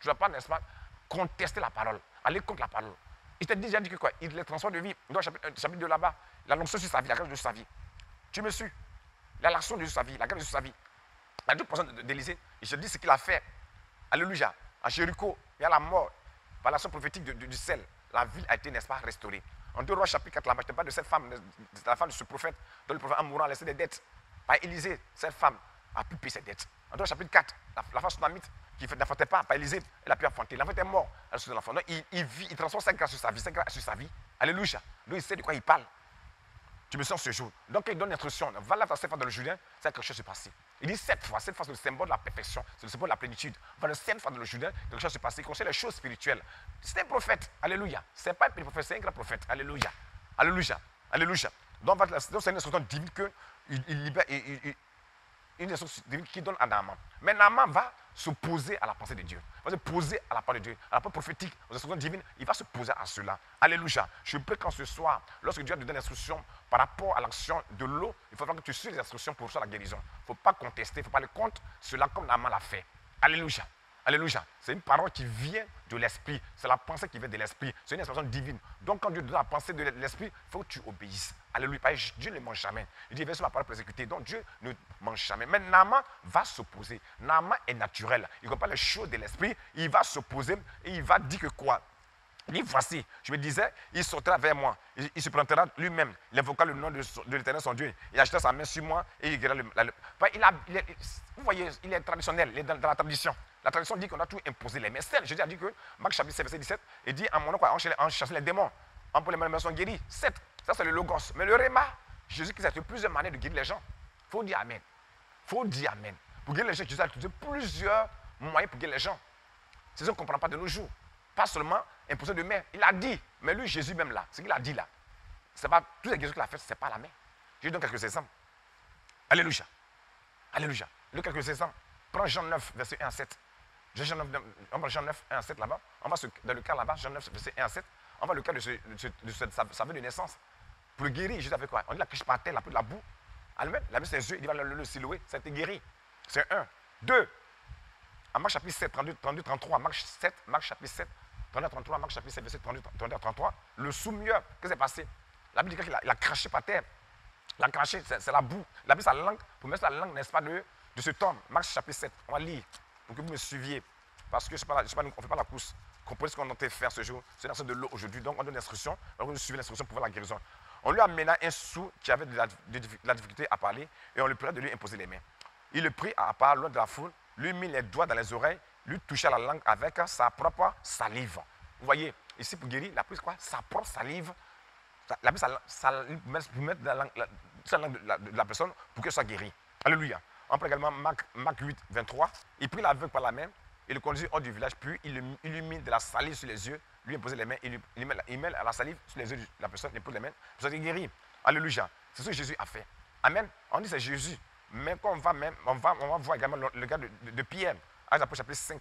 A: dois pas, n'est-ce pas, contester la parole. Aller contre la parole. Il t'a déjà dit que quoi? Il les transforme de vie. Dans le chapitre 2 là-bas, la l'onction sur sa vie, la grâce de sa vie. Tu me suis? La l'action de sa vie, la grâce de sa vie. La deux personnes d'Élysée, il se dit ce qu'il a fait. Alléluia. À Jéricho, il y a la mort. Par l'action prophétique du sel, la ville a été, n'est-ce pas, restaurée. En 2 Rois chapitre 4, là-bas, je te parle de cette femme, de la femme de ce prophète, dont le prophète en mourant a laissé des dettes. Par Élysée, cette femme a pu payer ses dettes. En 2 Rois chapitre 4, la femme sunamite qui n'enfantait pas, par Élysée, elle a pu enfanter. L'enfant était mort. Donc, il transforme sa grâce sur sa vie, sa grâce sur sa vie. Alléluia. Lui, il sait de quoi il parle. Tu me sens ce jour. Donc, il donne l'instruction. Va là, 7 fois dans le Jourdain, c'est quelque chose se passer. Il dit 7 fois. 7 fois, c'est le symbole de la perfection. C'est le symbole de la plénitude. Va le 7 fois dans le Jourdain, quelque chose se passer. Il conseille les choses spirituelles. C'est un prophète. Alléluia. Ce n'est pas un petit prophète, c'est un grand prophète. Alléluia. Alléluia. Alléluia. Donc, c'est une instruction divine qu'il libère. Une instruction divine qui donne à Naaman. Mais Naaman va s'opposer à la pensée de Dieu. Il va se poser à la parole de Dieu, à la parole prophétique, aux instructions divines. Il va se poser à cela. Alléluia. Je prie qu'en ce soir, lorsque Dieu te donne l'instruction par rapport à l'action de l'eau, il faudra que tu suives les instructions pour recevoir la guérison. Il ne faut pas contester, il ne faut pas aller contre cela comme Naaman l'a fait. Alléluia. Alléluia. C'est une parole qui vient de l'esprit. C'est la pensée qui vient de l'esprit. C'est une expression divine. Donc, quand Dieu te donne la pensée de l'esprit, il faut que tu obéisses. Alléluia. Dieu ne mange jamais. Il dit, il va sur ma parole pour l'exécuter. Donc Dieu ne mange jamais. Mais Naaman va s'opposer. Naaman est naturel. Il ne comprend pas les choses de l'esprit. Il va s'opposer et il va dire que quoi? Il dit, voici, je me disais, il sortira vers moi, il se présentera lui-même, il invoquera le nom de l'Éternel son Dieu, il agitera sa main sur moi et il guérira vous voyez, il est traditionnel, il est dans la tradition. La tradition dit qu'on a tout imposé les mains. Jésus a dit que, Marc chapitre 7, verset 17, il dit, en mon nom, on chasse les démons, on peut les mains sont guéris. 7, ça c'est le logos. Mais le réma, Jésus-Christ a utilisé plusieurs manières de guérir les gens. Il faut dire Amen. Il faut dire Amen. Pour guérir les gens, Jésus a utilisé plusieurs moyens pour guérir les gens. C'est ça qu'on ne comprend pas de nos jours. Pas seulement imposer de main. Il a dit, mais lui, Jésus même là, ce qu'il a dit là, c'est pas, toutes les guérisons qu'il a faites, ce n'est pas la main. Je donne quelques exemples. Alléluia. Alléluia. Le quelques exemples. Prends Jean 9, verset 1 à 7. On va Jean 9, 1 à 7 là-bas. On va dans le cas là-bas, Jean 9, verset 1 à 7. On va le cas de sa vie de naissance. Pour le guérir, Jésus a fait quoi? On dit la criche par terre, de la boue. Allemagne, la mise ses yeux, il va le silhouer, ça a été guéri. C'est 1. 2. À Marc chapitre 7, 32, 33. Marc 7, Marc chapitre 7. 32, 33, Marc chapitre 7, verset 32 à 33, le sous-mieux, qu'est-ce qui s'est passé? La Bible dit qu'il a craché par terre. Il a craché, c'est la boue. Il a mis sa langue, pour mettre sa langue, n'est-ce pas, de ce homme. Marc chapitre 7, on va lire, pour que vous me suiviez. Parce que on ne fait pas la course. Comprenez ce qu'on entend faire ce jour. C'est l'instruction de l'eau aujourd'hui. Donc on donne l'instruction, on suivre l'instruction pour voir la guérison. On lui amena un sou qui avait de la difficulté à parler et on lui pria de lui imposer les mains. Il le prit à part loin de la foule, lui mit les doigts dans les oreilles, lui toucha la langue avec sa propre salive. Vous voyez, ici pour guérir, il a pris quoi? Sa propre salive. Il a pris pour mettre dans la langue de la personne pour qu'elle soit guérie. Alléluia. On prend également Marc 8, 23. Il prit l'aveugle par la main, il le conduisit hors du village, puis il lui mit de la salive sur les yeux, lui imposait les mains, il met la salive sur les yeux de la personne, il pose les mains, la personne est guérie. Alléluia. C'est ce que Jésus a fait. Amen. On dit c'est Jésus. Mais quand on va voir également le cas de Pierre. Actes chapitre 5.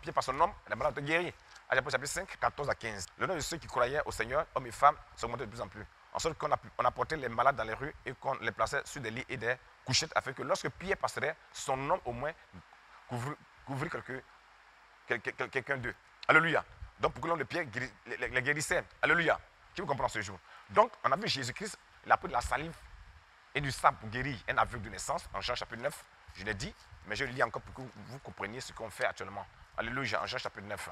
A: Pierre par son nom, la malade est guérie. Actes chapitre 5, 14 à 15. Le nom de ceux qui croyaient au Seigneur, hommes et femmes, s'augmentait de plus en plus. En sorte qu'on a porté les malades dans les rues et qu'on les plaçait sur des lits et des couchettes afin que lorsque Pierre passerait, son nom au moins couvrit quelqu'un d'eux. Alléluia. Donc pour que l'homme de Pierre les guérissait. Alléluia. Qui vous comprend ce jour? Donc on a vu Jésus-Christ, il a pris de la salive et du sang pour guérir un aveugle de naissance, en Jean chapitre 9, je l'ai dit, mais je le lis encore pour que vous compreniez ce qu'on fait actuellement. Alléluia, en Jean chapitre 9.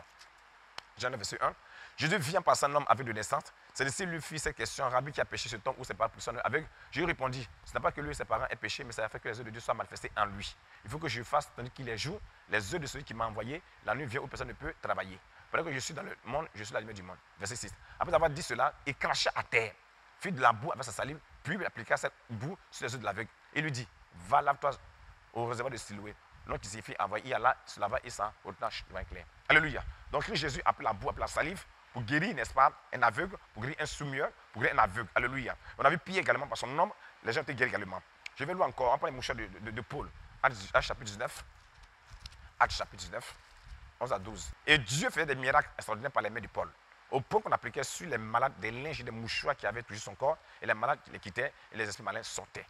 A: Jean 9, verset 1. Jésus vient par un homme aveugle de naissance. Celui-ci lui fit cette question, Rabbi, qui a péché cet homme ou ses parents pour son aveugle? Je lui répondis, ce n'est pas que lui et ses parents aient péché, mais ça a fait que les œuvres de Dieu soient manifestés en lui. Il faut que je fasse, tandis qu'il est jour, les œuvres de celui qui m'a envoyé, la nuit vient où personne ne peut travailler. Pendant que je suis dans le monde, je suis la lumière du monde. Verset 6. Après avoir dit cela, il cracha à terre, fit de la boue avec sa salive, puis il appliqua cette boue sur les yeux de l'aveugle. Et lui dit, va lave-toi au réservoir de Siloué. L'homme qui s'y fit envoyer, il alla, se lava et s'en retourna devant clair. Alléluia. Donc Jésus a pris la boue, a pris la salive pour guérir, n'est-ce pas, un aveugle, pour guérir un sourd-muet, pour guérir un aveugle. Alléluia. On a vu Pierre également par son nom, les gens étaient guéris également. Je vais lire encore, on prend les mouchoirs de Paul. Actes chapitre 19. Actes chapitre 19, 11 à 12. Et Dieu faisait des miracles extraordinaires par les mains de Paul. Au point qu'on appliquait sur les malades des linges et des mouchoirs qui avaient touché son corps, et les malades les quittaient, et les esprits malins sortaient.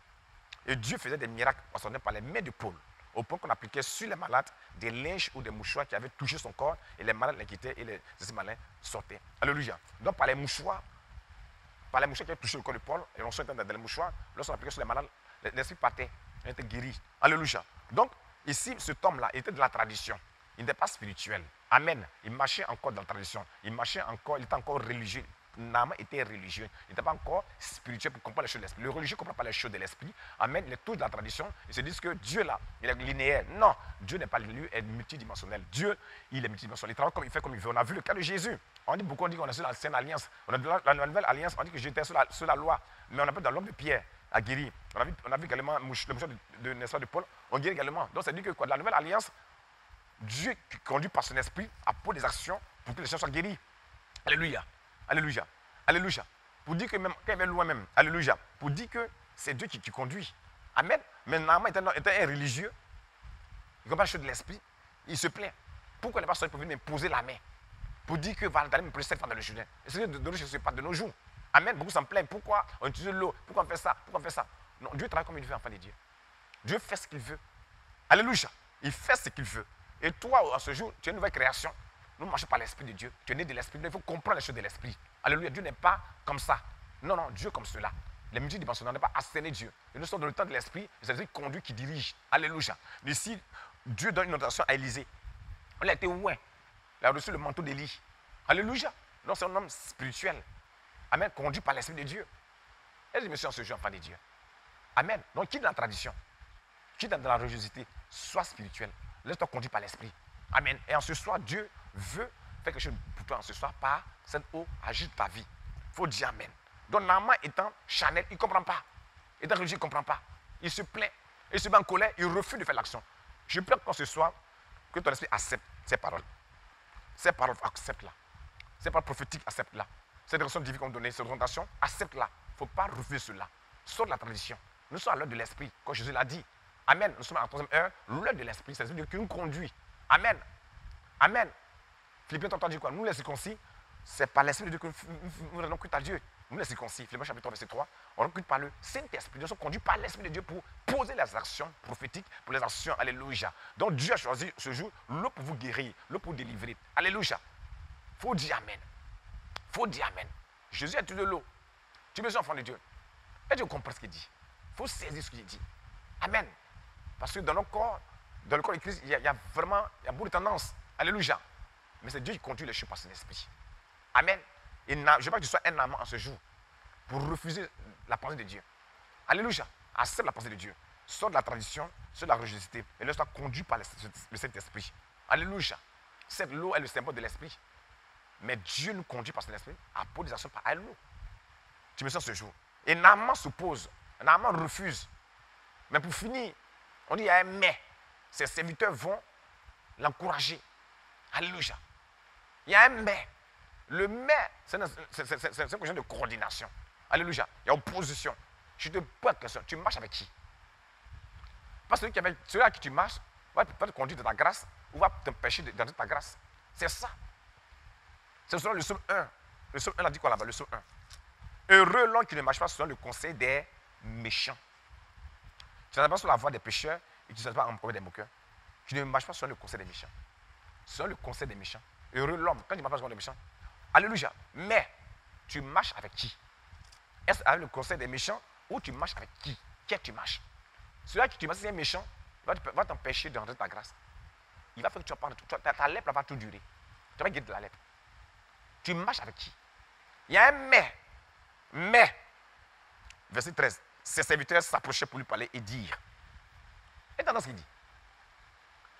A: Et Dieu faisait des miracles extraordinaires par les mains de Paul. Au point qu'on appliquait sur les malades des linges ou des mouchoirs qui avaient touché son corps, et les malades les quittaient, et les esprits malins sortaient. Alléluia. Donc par les mouchoirs qui avaient touché le corps de Paul, et on sortait dans les mouchoirs, lorsqu'on appliquait sur les malades, l'esprit partait, il était guéri. Alléluia. Donc ici, cet homme-là était de la tradition. Il n'était pas spirituel. Amen. Il marchait encore dans la tradition. Il était encore religieux. Naaman était religieux. Il n'était pas encore spirituel pour comprendre les choses de l'esprit. Le religieux ne comprend pas les choses de l'esprit. Amen. Il est tout de la tradition. Ils se disent que Dieu là, il est linéaire. Non, Dieu n'est pas linéaire, il est multidimensionnel. Dieu, il est multidimensionnel. Il travaille comme il fait comme il veut. On a vu le cas de Jésus. On dit beaucoup, on dit qu'on est sur l'ancienne alliance. On a la nouvelle alliance, on dit que j'étais sur la loi. Mais on a pas dans l'homme de Pierre à guérir. On a vu également le mouchoir de Paul. On guérit également. Donc ça dit que quoi, la nouvelle alliance, Dieu qui conduit par son esprit à pour des actions pour que les gens soient guéris. Alléluia. Alléluia. Alléluia. Pour dire que même quand il est loin même, alléluia. Pour dire que c'est Dieu qui conduit. Amen. Mais Naaman était un religieux. Il ne comprend pas les choses de l'esprit. Il se plaint. Pourquoi il n'est pas sorti pour venir me poser la main? Pour dire que va d'aller me poser cette fois dans le Jourdain. Et c'est de nos jours, ce n'est pas de nos jours. Amen. Beaucoup s'en plaignent. Pourquoi on utilise l'eau? Pourquoi on fait ça? Pourquoi on fait ça? Non, Dieu travaille comme il veut, enfant de Dieu. Dieu fait ce qu'il veut. Alléluia. Il fait ce qu'il veut. Et toi, à ce jour, tu es une nouvelle création. Nous ne marchons pas l'esprit de Dieu. Tu es né de l'esprit. Il faut comprendre les choses de l'esprit. Alléluia. Dieu n'est pas comme ça. Non, non, Dieu comme cela. Les multidimensionnels n'ont pas asséné Dieu. Ils ne sont dans le temps de l'esprit, c'est l'esprit qui conduit, qui dirige. Alléluia. Ici, Dieu donne une notation à Élisée. Il a été loin. Il a reçu le manteau d'Élie. Alléluia. Donc c'est un homme spirituel. Amen. Conduit par l'esprit de Dieu. Et je me suis en ce jour, enfant de Dieu. Amen. Donc quitte la tradition. Quitte dans la religiosité. Sois spirituel. Laisse-toi conduire par l'esprit. Amen. Et en ce soir, Dieu veut faire quelque chose pour toi en ce soir par cette eau agite ta vie. Il faut dire Amen. Donc Naaman étant charnel, il ne comprend pas. Étant religieux, il ne comprend pas. Il se plaint. Il se met en colère. Il refuse de faire l'action. Je prie qu'en ce soir, que ton esprit accepte ces paroles. Ces paroles, accepte-la. Ces paroles prophétiques, accepte-la. Cette direction divine qu'on donne, cette orientation, accepte-la. Il ne faut pas refuser cela. Sors de la tradition. Nous sommes à l'heure de l'esprit, comme Jésus l'a dit. Amen. Nous sommes à la troisième heure, l'heure de l'esprit. C'est l'esprit qui nous conduit. Amen. Amen. Philippiens 3 dit quoi? Nous les circoncis, c'est par l'esprit de Dieu que nous rendons culte à Dieu. Nous les circoncis, Philippiens chapitre 3, verset 3, on rend culte par le Saint-Esprit. Nous sommes conduits par l'esprit de Dieu pour poser les actions prophétiques, pour les actions. Alléluia. Donc Dieu a choisi ce jour l'eau pour vous guérir, l'eau pour délivrer. Alléluia. Il faut dire Amen. Il faut dire Amen. Jésus est tout de l'eau. Tu es enfant de Dieu. Et Dieu comprend ce qu'il dit. Il faut saisir ce qu'il dit. Amen. Parce que dans le corps de Christ, il y a vraiment beaucoup de tendances. Alléluia. Mais c'est Dieu qui conduit les choses par son esprit. Amen. Et je veux pas que tu sois un amant en ce jour pour refuser la pensée de Dieu. Alléluia. Accepte la pensée de Dieu. Sors de la tradition, sors de la religiosité et laisse-toi conduit par le Saint-Esprit. Alléluia. Cette l'eau est le symbole de l'esprit. Mais Dieu nous conduit par son esprit à poser des actions par l'eau. Tu me sens ce jour. Et Naaman s'oppose. Naaman refuse. Mais pour finir, on dit il y a un mais. Ses serviteurs vont l'encourager. Alléluia. Il y a un mais. Le mais, c'est une question de coordination. Alléluia. Il y a opposition. Je te pose la question. Tu marches avec qui? Parce que celui avec qui tu marches va te conduire dans ta grâce ou va t'empêcher d'entrer ta grâce. C'est ça. C'est selon le psaume 1. Le psaume 1 a dit quoi là-bas? Le psaume 1. Heureux l'homme qui ne marche pas selon le conseil des méchants. Tu ne marches pas sur la voie des pécheurs et tu ne sais pas en problème des moqueurs. Tu ne marches pas selon le conseil des méchants. Selon le conseil des méchants. Heureux l'homme, quand tu ne marches pas selon les méchants. Alléluia. Mais tu marches avec qui? Est-ce avec le conseil des méchants ou tu marches avec qui? Qui tu marches? Celui-là qui tu marches, c'est un méchant, va t'empêcher de rentrer ta grâce. Il va faire que tu vas prendre tout. Ta lèpre va tout durer. Tu vas guérir de la lèpre. Tu marches avec qui? Il y a un mais. Mais, verset 13, ses serviteurs s'approchaient pour lui parler et dire. Et dans ce qu'il dit,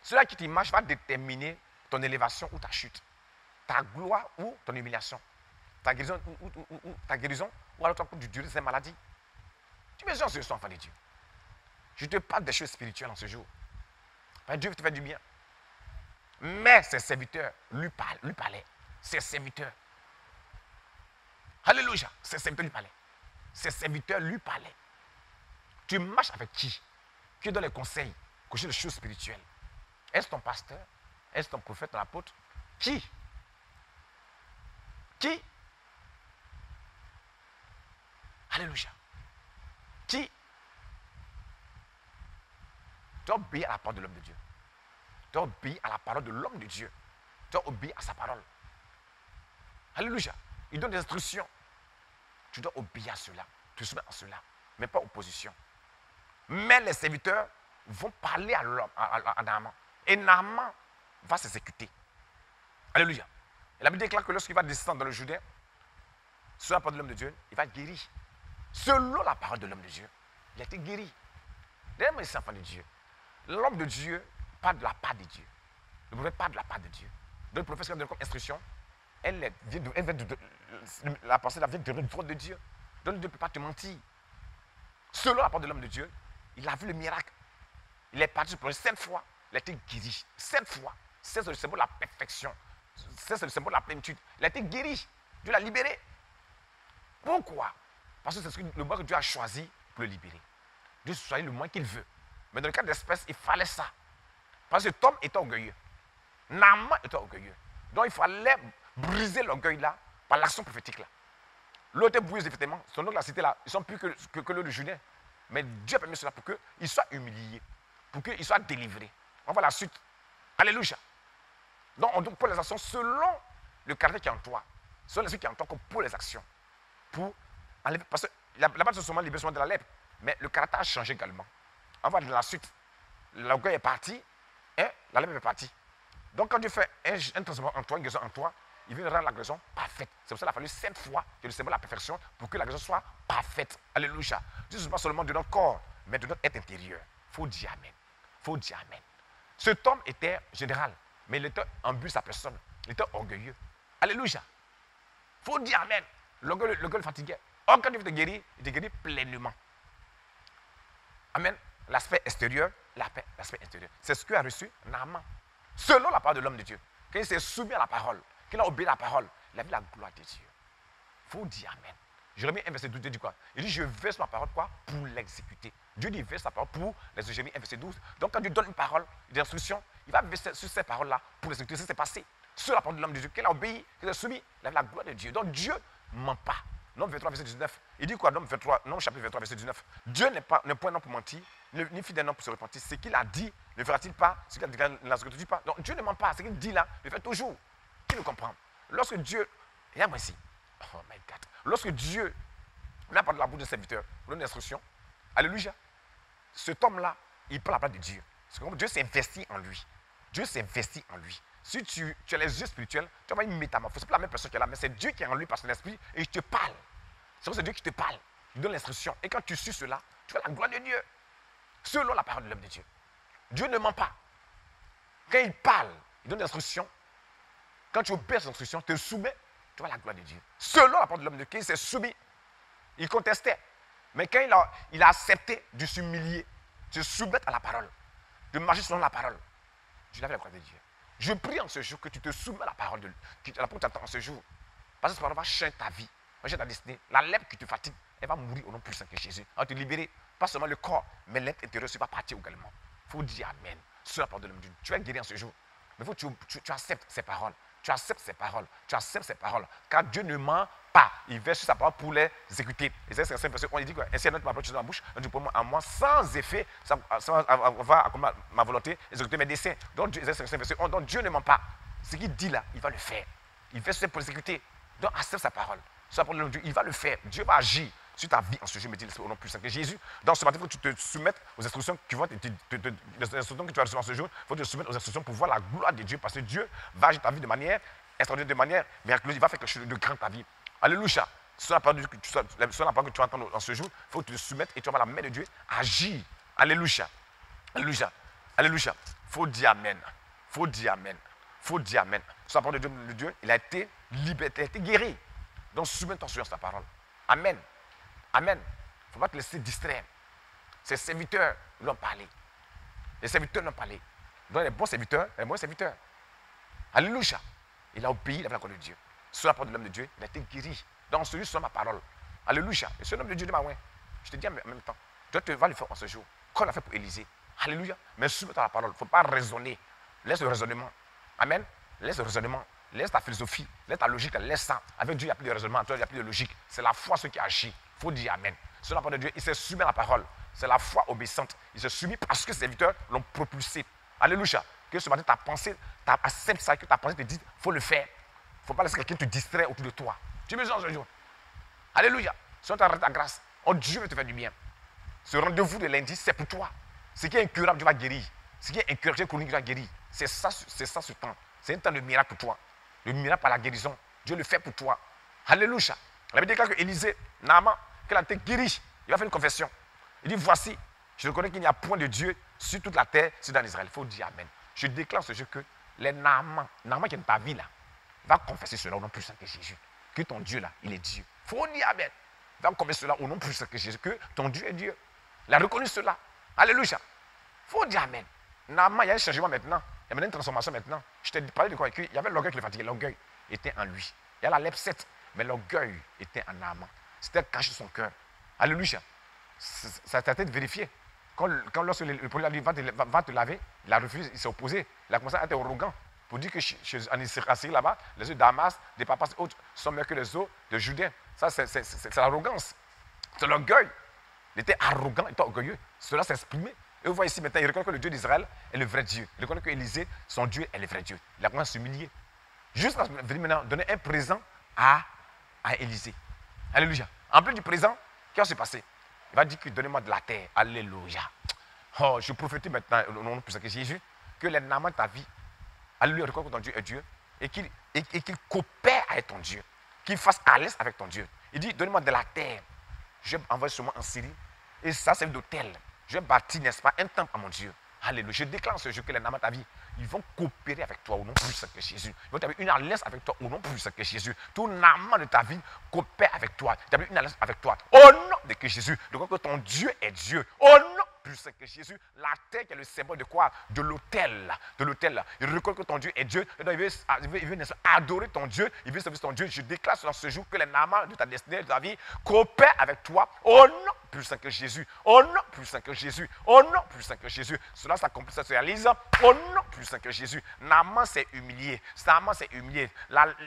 A: celui qui t'image va déterminer ton élévation ou ta chute, ta gloire ou ton humiliation, ta guérison ou alors ton coup du durée de ces maladies. Tu me dis en ce soir, enfant de Dieu. Je te parle des choses spirituelles en ce jour. Dieu te fait du bien. Mais ses serviteurs lui parlaient. Ses serviteurs. Alléluia. Ses serviteurs lui parlaient. Ses serviteurs lui parlaient. Tu marches avec qui? Qui donne les conseils? Conseils de choses spirituelles. Est-ce ton pasteur? Est-ce ton prophète, ton apôtre? Qui? Qui? Alléluia. Qui? Tu dois obéir à la parole de l'homme de Dieu. Tu dois obéir à la parole de l'homme de Dieu. Tu dois obéir à sa parole. Alléluia. Il donne des instructions. Tu dois obéir à cela. Tu soumets à cela. Mais pas opposition. Mais les serviteurs vont parler à l'homme, à Naaman. Et Naaman va s'exécuter. Alléluia. Et la Bible déclare que lorsqu'il va descendre dans le Jourdain, selon la parole de l'homme de Dieu, il va être guéri. Selon la parole de l'homme de Dieu, il a été guéri. D'ailleurs, mes enfants de Dieu, l'homme de Dieu parle de la part de Dieu. Le prophète parle de la part de Dieu. Donc le prophète qui donne comme instruction, la pensée vient de l'ordre de Dieu. Donc Dieu ne peut pas te mentir. Selon la parole de l'homme de Dieu, il a vu le miracle. Il est parti pour 7 fois. Il a été guéri. 7 fois. C'est le symbole de la perfection. C'est le symbole de la plénitude. Il a été guéri. Dieu l'a libéré. Pourquoi? Parce que c'est le moyen que Dieu a choisi pour le libérer. Dieu choisit le moyen qu'il veut. Mais dans le cas d'espèce, il fallait ça. Parce que cet homme était orgueilleux. Naaman était orgueilleux. Donc il fallait briser l'orgueil là par l'action prophétique là. L'autre est bouilleuse, effectivement. Son nom de la cité là, ils sont plus que l'eau de Jourdain. Mais Dieu a permis cela pour qu'il soit humilié, pour qu'il soit délivré. On voit la suite. Alléluia. Donc on pose les actions selon le caractère qui est en toi, selon l'esprit qui est en toi, qu'on pose les actions pour Parce que là-bas, c'est seulement libéré de la lèpre. Mais le caractère a changé également. On va de la suite. L'orgueil est parti et la lèpre est partie. Donc, quand Dieu fait un transformation en toi, une guérison en toi, il veut rendre la guérison parfaite. C'est pour ça qu'il a fallu 7 fois que le symbole de la perfection pour que la guérison soit parfaite. Alléluia. Dieu ne se pas seulement de notre corps, mais de notre être intérieur. Il faut dire Amen. Il faut dire Amen. Cet homme était général, mais il était en but de sa personne. Il était orgueilleux. Alléluia. Il faut dire Amen. L'orgueil le fatiguait. Or, quand Dieu te guérit, il te guérit pleinement. Amen. L'aspect extérieur, la paix, l'aspect intérieur. C'est ce qu'a reçu Naaman. Selon la parole de l'homme de Dieu. Quand il s'est soumis à la parole, qu'il a obéi à la parole, il a vu la gloire de Dieu. Il faut dire Amen. Jérémie 1, verset 12, Dieu dit quoi? Il dit, je verse ma parole quoi? Pour l'exécuter. Dieu dit, verse sa parole pour l'exécuter. Jérémie 1, verset 12. Donc, quand Dieu donne une parole, une instruction, il va verser sur ces paroles-là pour l'exécuter. Ça s'est passé. Sur la parole de l'homme de Dieu, qu'il a obéi, qu'il a soumis, il a vu la gloire de Dieu. Donc, Dieu ne ment pas. Nom 23, verset 19. Il dit quoi? Nom chapitre 23, verset 19. Dieu n'est point un homme pour mentir, ni fidèle homme pour se repentir. Ce qu'il a dit, ne fera-t-il pas? Ce qu'il a dit, ne l'exécute pas? Donc, Dieu ne ment pas. Ce qu'il dit là, il le fait toujours. Qui le comprend? Lorsque Dieu, regarde-moi ici. Oh my God. Lorsque Dieu n'a pas de la bouche de serviteur, pour donner l'instruction, alléluia, cet homme-là, il prend la place de Dieu. C'est comme Dieu s'est investi en lui. Dieu s'est investi en lui. Si tu as les yeux spirituels, tu vas avoir une métamorphose. Ce n'est pas la même personne qui est là, mais c'est Dieu qui est en lui par son esprit et il te parle. C'est Dieu qui te parle. Il donne l'instruction. Et quand tu suis cela, tu vois la gloire de Dieu. Selon la parole de l'homme de Dieu. Dieu ne ment pas. Quand il parle, il donne l'instruction. Quand tu obéis à son instruction, tu te soumets, tu vois la gloire de Dieu. Selon la parole de l'homme de Dieu, il s'est soumis. Il contestait. Mais quand il a accepté de s'humilier, de se soumettre à la parole, de marcher selon la parole, tu l'avais la gloire de Dieu. Je prie en ce jour que tu te soumets à la parole de Dieu, à la parole en ce jour. Parce que cette parole va changer ta vie, va changer ta destinée. La lèpre qui te fatigue, elle va mourir au nom puissant de Jésus. Elle va te libérer, pas seulement le corps, mais l'être intérieur va partir également. Il faut dire Amen. Sur la parole de l'homme de Dieu. Tu es guéri en ce jour. Mais il faut que tu acceptes ces paroles. Tu acceptes ces paroles. Tu acceptes ces paroles. Car Dieu ne ment pas. Il verse sur sa parole pour les exécuter. Et c'est simple parce qu'on dit quoi? Ainsi, notre parole dans la bouche, on dit pour moi, à moi, sans effet, ça va accomplir ma volonté, exécuter mes desseins. Donc Dieu ne ment pas. Ce qu'il dit là, il va le faire. Il verse pour l'exécuter. Donc accepte sa parole. Sur la parole de Dieu, il va le faire. Dieu va agir sur ta vie en ce jour, me dit au nom puissant de Jésus. Dans ce matin, il faut que tu te soumettes aux instructions qui vont les instructions que tu vas recevoir ce jour. Il faut te soumettre aux instructions pour voir la gloire de Dieu, parce que Dieu va agir ta vie de manière extraordinaire, de manière miraculeuse. Il va faire quelque chose de grand dans ta vie. Alléluia. Sur la parole que tu entends en ce jour, il faut que tu te soumettes et tu vas voir la main de Dieu agir. Alléluia. Alléluia. Alléluia. Il faut dire Amen. Il faut dire Amen. Il faut dire Amen. Sur la parole de Dieu, il a été libéré, il a été guéri. Donc soumets-toi sur sa parole. Amen. Amen. Il ne faut pas te laisser distraire. Ses serviteurs l'ont parlé. Les serviteurs l'ont parlé. Donc les bons serviteurs, les mauvais serviteurs. Alléluia. Il a obéi, il a fait la gloire de Dieu. Sur la parole de l'homme de Dieu, il a été guéri. Dans celui sur ma parole. Alléluia. Et ce l'homme de Dieu dit, je te dis en même temps, Dieu va le faire en ce jour. Comme il l'a fait pour Élisée. Alléluia. Mais soumets-toi à la parole. Il ne faut pas raisonner. Laisse le raisonnement. Amen. Laisse le raisonnement. Laisse ta philosophie. Laisse ta logique. Laisse ça. Avec Dieu, il n'y a plus de raisonnement. Toi, il n'y a plus de logique. C'est la foi, ce qui agit. Il faut dire Amen. Sur la parole de Dieu, il s'est soumis à la parole. C'est la foi obéissante. Il s'est soumis parce que ses serviteurs l'ont propulsé. Alléluia. Que ce matin, ta pensée, tu acceptes ça, que ta pensée te dit, il faut le faire. Il ne faut pas laisser quelqu'un te distraire autour de toi. Tu me besoin ce jour. Alléluia. Si on t'arrête ta grâce, Dieu veut te faire du bien. Ce rendez-vous de lundi, c'est pour toi. Ce qui est incurable, Dieu va guérir. Ce qui est incurable, Dieu va guérir. C'est ça ce temps. C'est un temps de miracle pour toi. Le miracle par la guérison. Dieu le fait pour toi. Alléluia. La Bible déclare que Élisée, Naaman, qu'elle a été guérie. Il va faire une confession. Il dit, voici, je reconnais qu'il n'y a point de Dieu sur toute la terre, c'est dans Israël. Il faut dire Amen. Je déclare ce jour que les Naaman qui est dans ta vie là, va confesser cela au nom puissant de Jésus. Que ton Dieu là, il est Dieu. Il faut dire Amen. Va confesser cela au nom puissant de Jésus. Que ton Dieu est Dieu. Il a reconnu cela. Alléluia. Il faut dire Amen. Naaman, il y a un changement maintenant. Il y a maintenant une transformation maintenant. Je t'ai parlé de quoi? Il y avait l'orgueil qui le fatiguait. L'orgueil était en lui. Il y a la lèpre 7, mais l'orgueil était en Naaman. C'était caché son cœur. Alléluia. Ça a été vérifié. Quand lorsque le prophète a dit va te laver, il a refusé, il s'est opposé. Il a commencé à être arrogant. Pour dire que en Israël là-bas, les eaux de Damas, des papas et autres sont meilleurs que les eaux de Judée. Ça, c'est l'arrogance. C'est l'orgueil. Il était arrogant, il était orgueilleux. Cela s'exprimait. Et vous voyez ici maintenant, il reconnaît que le Dieu d'Israël est le vrai Dieu. Il reconnaît qu'Élisée, son Dieu, est le vrai Dieu. Il a commencé à s'humilier. Jusqu'à venir maintenant donner un présent à Élisée. Alléluia. En plus du présent, qu'est-ce qui va se passer? Il va dire que donnez-moi de la terre. Alléluia. Oh, je prophétise maintenant au nom de Jésus que les namans de ta vie, alléluia, reconnaît que ton Dieu est Dieu et qu'il coopère avec ton Dieu, qu'il fasse à l'aise avec ton Dieu. Il dit, donnez-moi de la terre. Je vais envoyer sur moi en Syrie et ça c'est d'hôtel. Je vais bâtir, n'est-ce pas, un temple à mon Dieu. Alléluia. Je déclare ce jour que les namans de ta vie, ils vont coopérer avec toi au nom puissant que Jésus. Ils vont avoir une alliance avec toi au nom puissant que Jésus. Tout naman de ta vie coopère avec toi. Tu as une alliance avec toi au nom de que Jésus. Donc que ton Dieu est Dieu. Au nom puissant que Jésus, la terre qui est le symbole de quoi? De l'autel. De l'autel. Il reconnaît que ton Dieu est Dieu. Et donc il veut adorer ton Dieu. Il veut servir ton Dieu. Je déclare dans ce jour que les namans de ta destinée, de ta vie, coopèrent avec toi au nom puissant que Jésus. Au nom puissant que Jésus. Au nom puissant que Jésus. Cela s'accomplit, ça se réalise au nom puissant que Jésus. Naaman s'est humilié. Naaman s'est humilié.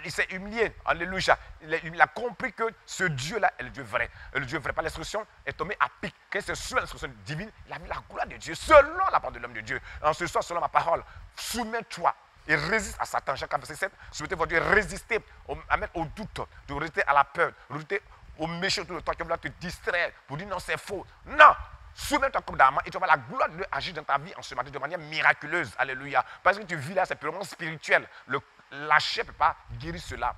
A: Il s'est humilié. Alléluia. Il a compris que ce Dieu-là est le Dieu vrai. Le Dieu vrai. Par l'instruction est tombé à pic. Quand c'est sur l'instruction divine, il a vu la gloire de Dieu selon la parole de l'homme de Dieu. En ce soir, selon ma parole, soumets-toi et résiste à Satan. Jacques verset 7, soumettez votre Dieu, résistez au doute, de résister à la peur, de résister au méchant tout le temps qui va te distraire pour dire non, c'est faux. Non! Soumets-toi comme Naaman et tu vas voir la gloire de Dieu agir dans ta vie en ce matin de manière miraculeuse. Alléluia. Parce que tu vis là, c'est purement spirituel. La chair ne peut pas guérir cela.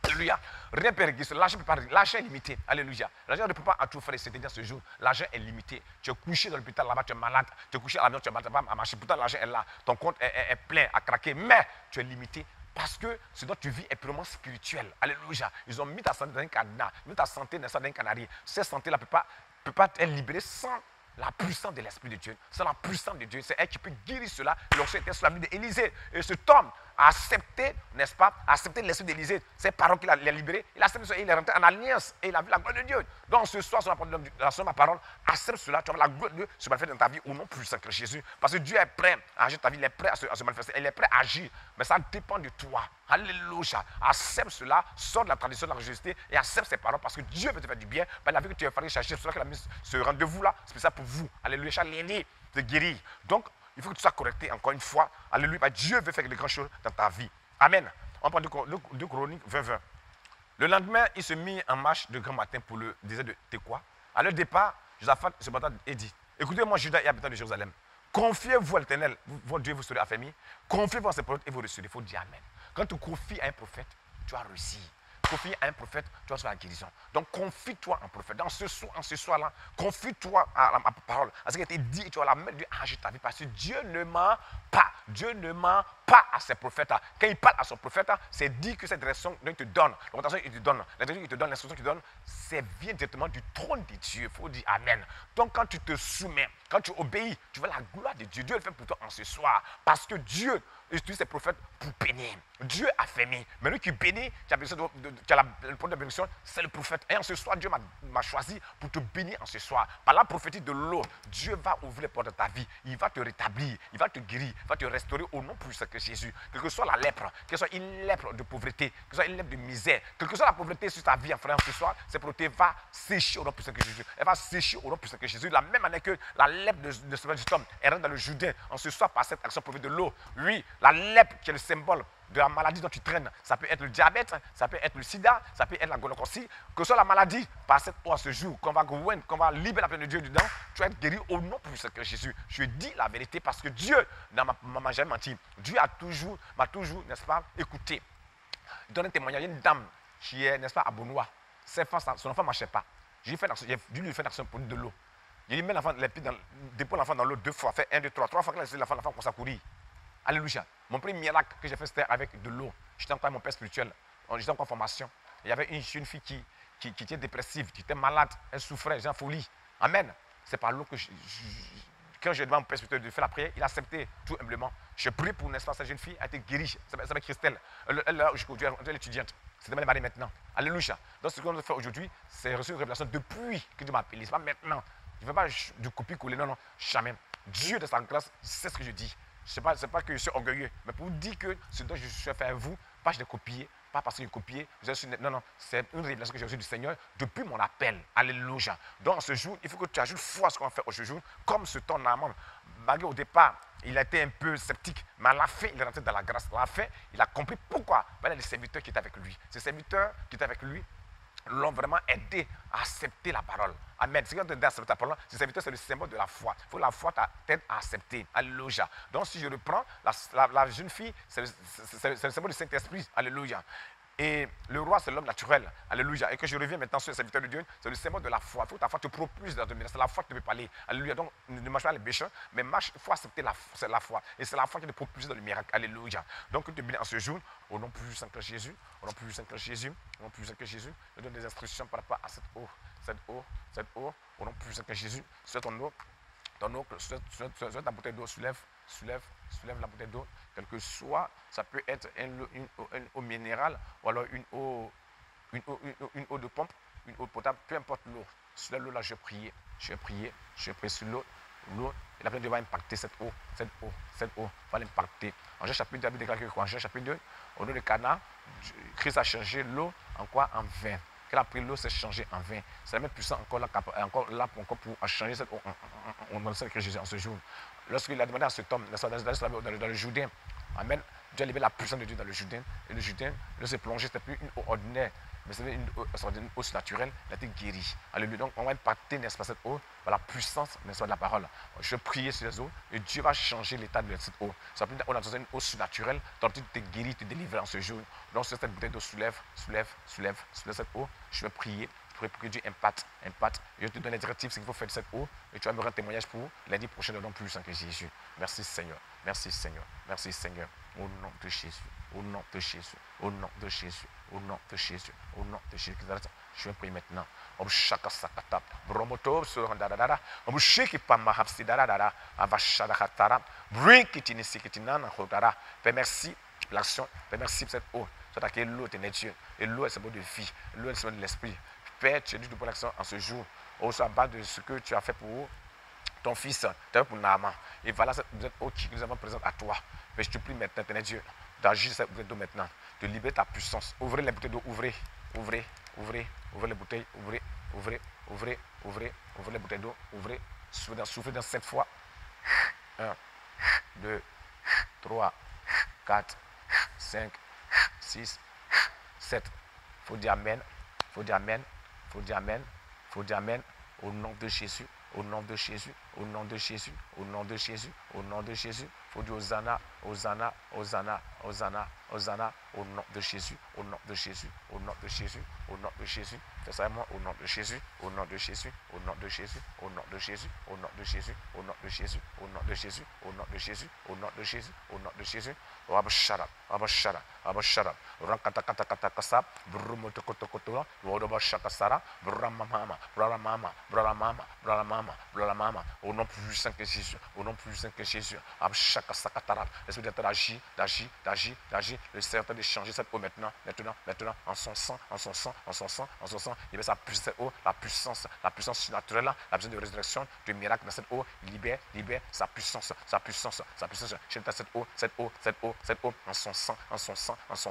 A: Alléluia. Rien ne peut guérir cela. La chair ne peut pas. L'argent est limité. Alléluia. L'argent ne peut pas à tout faire. C'est-à-dire ce jour, l'argent est limité. Tu es couché dans l'hôpital là-bas, tu es malade. Tu es couché à la maison, tu es malade, tu n'as pas à marcher. Pourtant, l'argent est là. Ton compte est plein à craquer. Mais tu es limité. Parce que ce dont tu vis est purement spirituel. Alléluia. Ils ont mis ta santé dans un cadenas. Ils ont mis ta santé dans un canari. Cette santé-là ne peut pas être libérée sans la puissance de l'Esprit de Dieu. Sans la puissance de Dieu. C'est elle qui peut guérir cela. Et lorsqu'il était sur la vie d'Élisée. Et cet homme a accepté, n'est-ce pas, a accepté l'Esprit d'Élisée. Ces paroles qu'il a libérées. Il a accepté cela. Il est rentré en alliance. Et il a vu la gloire de Dieu. Donc ce soir, sur ma parole, accepte cela. Tu vas voir la gloire de Dieu se manifester dans ta vie au nom puissant que Jésus. Parce que Dieu est prêt à agir ta vie. Il est prêt à se manifester. Il est prêt à agir. Mais ça dépend de toi. Alléluia. Accepte cela. Sors de la tradition de la religiosité et accepte ces paroles parce que Dieu veut te faire du bien. Ben, la vie que tu es failli chercher, c'est pour ça qu'il a mis ce rendez-vous-là. C'est ça pour vous. Alléluia. Chaque lundi, te guérir. Donc, il faut que tu sois correcté encore une fois. Alléluia. Ben, Dieu veut faire de grandes choses dans ta vie. Amen. On prend 2 Chroniques 20. Le lendemain, il se mit en marche de grand matin pour le désert de Tekoa. À leur départ, Josaphat se battait et dit: écoutez-moi, Judas et habitants de Jérusalem, confiez-vous à l'Éternel, votre Dieu vous serez affermi. Confiez-vous à ses prophètes et vous reçurez. Il faut dire Amen. Quand tu confies à un prophète, tu as réussi. Confie à un prophète, tu vas recevoir la guérison. Donc confie-toi en prophète. Dans ce soir-là, confie-toi à la parole, à ce qui a été dit, et tu vas la mettre Dieu agir ta vie. Parce que Dieu ne ment pas. Dieu ne ment pas à ses prophètes. Quand il parle à son prophète, c'est dit que cette direction il te donne. L'orientation qu'il te donne, la direction qu'il te donne, l'instruction qu'il te donne, c'est vient directement du trône de Dieu. Il faut dire Amen. Donc quand tu te soumets, quand tu obéis, tu vois la gloire de Dieu. Dieu le fait pour toi en ce soir. Parce que Dieu utilise ses prophètes pour bénir. Dieu a béni. Mais lui qui bénit, qui a le point de bénédiction, c'est le prophète. Et en ce soir, Dieu m'a choisi pour te bénir en ce soir. Par la prophétie de l'eau, Dieu va ouvrir les portes de ta vie. Il va te rétablir, il va te guérir, il va te restaurer au nom puissant que Jésus. Quelle que soit la lèpre, quelle que soit une lèpre de pauvreté, quelle que soit une lèpre de misère, quelle que soit la pauvreté sur ta vie, en frère, en ce soir, cette pauvreté va sécher au nom puissant que Jésus. Elle va sécher au nom puissant que Jésus. De la même manière que la lèpre de ce du homme est rentrée dans le Jourdain en ce soir par cette action prophète de l'eau. Oui, la lèpre qui est le symbole de la maladie dont tu traînes, ça peut être le diabète, ça peut être le sida, ça peut être la gonorrhée, que ce soit la maladie, par cette eau à ce jour, qu'on va libérer la paix de Dieu dedans, tu vas être guéri au nom puissant que Jésus. Je dis la vérité parce que Dieu ne m'a jamais menti. Dieu m'a toujours, n'est-ce pas, écouté. Il donne un témoignage. Il y a une dame qui est, n'est-ce pas, à Bonois. Son enfant ne marchait pas. J'ai dû lui faire une action pour de l'eau. Il met l'enfant, dépose l'enfant dans l'eau 2 fois, fait 1, 2, 3 fois qu'il a laissé l'enfant commence à courir. Alléluia. Mon premier miracle que j'ai fait, c'était avec de l'eau. J'étais encore avec mon père spirituel. J'étais encore en formation. Il y avait une jeune fille qui était dépressive, qui était malade, elle souffrait, j'ai en folie. Amen. C'est par l'eau que quand j'ai demandé à mon père spirituel de faire la prière, il a accepté tout humblement. Je prie pour, n'est-ce pas, cette jeune fille a été guérie. Ça s'appelle Christelle. Elle est étudiante. C'est de mariée maintenant. Alléluia. Donc ce qu'on fait aujourd'hui, c'est reçu une révélation depuis que Dieu m'a appelé. Ce n'est pas maintenant. Je ne veux pas du copier-coller. Non, jamais. Dieu de sa grâce, c'est ce que je dis. Ce n'est pas que je suis orgueilleux, mais pour vous dire que ce dont je suis fait à vous, pas je l'ai copié, pas parce que j'ai copié. Non, c'est une révélation que j'ai reçue du Seigneur depuis mon appel. Alléluia. Donc, ce jour, il faut que tu ajoutes foi à ce qu'on fait aujourd'hui, comme ce temps Naaman. Malgré au départ, il a été un peu sceptique, mais à la fin, il est rentré dans la grâce. À la fin, il a compris pourquoi. Voilà les serviteurs qui étaient avec lui. Ces serviteurs qui étaient avec lui, l'ont vraiment aidé à accepter la parole. Amen. Ce qui t'aide à accepter la parole, c'est le symbole de la foi. Il faut que la foi t'aide à accepter. Alléluia. Donc, si je reprends, la jeune fille, c'est le symbole du Saint-Esprit. Alléluia. Et le roi, c'est l'homme naturel. Alléluia. Et que je reviens maintenant sur le serviteur de Dieu, c'est le symbole de la foi. Il faut que ta foi te propulse dans ton ministère. C'est la foi qui te peut parler. Alléluia. Donc, ne marche pas les pécheurs, mais marche, il faut accepter la foi. Et c'est la foi qui te propulse dans le miracle. Alléluia. Donc, que te bénisse en ce jour, au nom plus saint que Jésus, au nom plus saint que Jésus, au nom plus saint que Jésus, je donne des instructions par rapport à cette eau, au nom plus saint que Jésus, sur ton eau, sur ta bouteille d'eau, soulève la bouteille d'eau, quel que soit, ça peut être une eau minérale ou alors une eau de pompe, une eau potable, peu importe l'eau. Sur l'eau là, je vais prier sur l'eau, et la Bible va impacter cette eau va l'impacter. En Jean chapitre 2, la Bible déclare que en Jean chapitre 2, au nom de Cana, Christ a changé l'eau en quoi? En vin. Qu'il a pris l'eau, c'est changé en vin. C'est la même puissance encore là pour changer cette eau en Jésus en ce jour. Lorsqu'il a demandé à cet homme, dans le Jourdain, amen, Dieu a levé la puissance de Dieu dans le Jourdain. Et le Jourdain, l'eau s'est plongée, c'était plus une eau ordinaire, mais c'était une eau surnaturelle, il a été guéri. Alléluia. Donc, on va impacter, n'est-ce pas, cette eau par la puissance, n'est-ce pas, de la parole. Je vais prier sur les eaux et Dieu va changer l'état de cette eau. Ça peut être une eau surnaturelle, tant que tu te guéris, tu te délivres en ce jour. Donc, sur cette bouteille d'eau, soulève cette eau. Je vais prier. Pour que Dieu impacte. Je te donne les directives, ce qu'il faut faire de cette eau. Et tu vas me rendre témoignage pour lundi prochain, dans le nom plus saint que Jésus. Merci Seigneur. Au nom de Jésus. Au nom de Jésus. Je vais prier maintenant. Père, merci pour l'action. Père, merci pour cette eau. C'est à l'eau est Dieu. Et l'eau est symbole de vie. L'eau est symbole de l'esprit. Père, tu es dit pour l'action en ce jour. Au bas de ce que tu as fait pour ton fils, tu as fait pour Naaman. Et voilà cette eau qui nous avons présente à toi. Mais je te prie maintenant, Père Dieu, d'agir cette bouteille d'eau maintenant, de libérer ta puissance. Ouvrez les bouteilles d'eau, ouvrez les bouteilles, ouvrez les bouteilles d'eau, ouvrez, soufflez dans 7 fois. 1, 2, 3, 4, 5, 6, 7. Il faut dire Amen. Au nom de Jésus. Au nom de Jésus. Il faut dire Hosanna. Au nom de Jésus. Fais ça moi, au nom de Jésus. Abashara. Rankata kasap, brumotokotokoto, Wodoba Shakasara, Bramama. Au nom puissant que Jésus. Abshakasakatara. L'esprit d'agir. Le Seigneur de changer cette eau maintenant, en son sang. Il y avait sa puissance, la puissance surnaturelle, la puissance de résurrection, de miracle dans cette eau. Libère sa puissance. Je dans cette eau, en son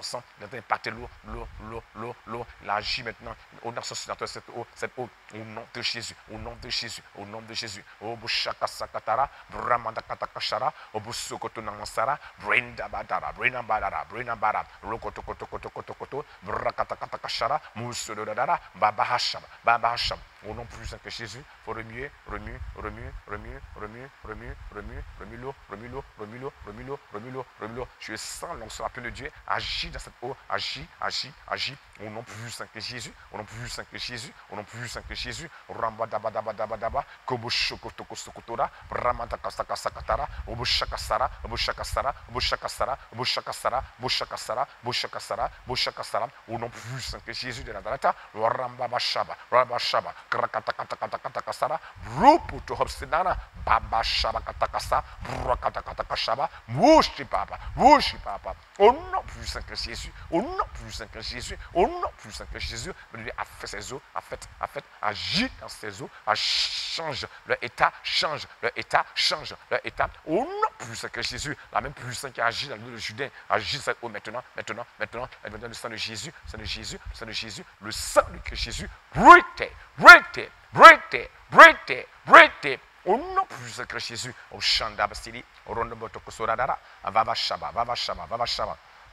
A: sang, il a impacté l'eau. Il agit maintenant, au nom surnaturel cette eau, au nom de Jésus. Obushaka sakatara, Bramanda katakashara, Obusokoto namasara, Brenda badara, Lokotokotokotokoto, Brakatakatakashara, Musododara, Baba Hasham. Au nom plus saint que Jésus, il faut remue l'eau. Je sens l'onction appelée de Dieu, agis dans cette eau, agis. Au nom plus saint que Jésus, Rambadabadabadaba, Koboshokotokosokotora, Bramantakasakasakatara, Obushakasara, au nom plus saint que Jésus de Nazareth, Rambabashaba, Krakatakatakasara, Bruputo Hobsidana, Babashaba Katakasa, Brakatakashaba, Wushi Papa. Au nom plus saint que Jésus, Dieu a fait ses eaux, a fait, agit dans ses eaux, change leur état. Au nom plus saint que Jésus, la même puissance qui agit dans le Jourdain, agit cette eau maintenant, elle va dans le sang de Jésus, le sang de Christ Jésus, break au nom puissant de Jésus, au Shanda Bastili, au Rondoboto Kosoradara, Vava Shaba,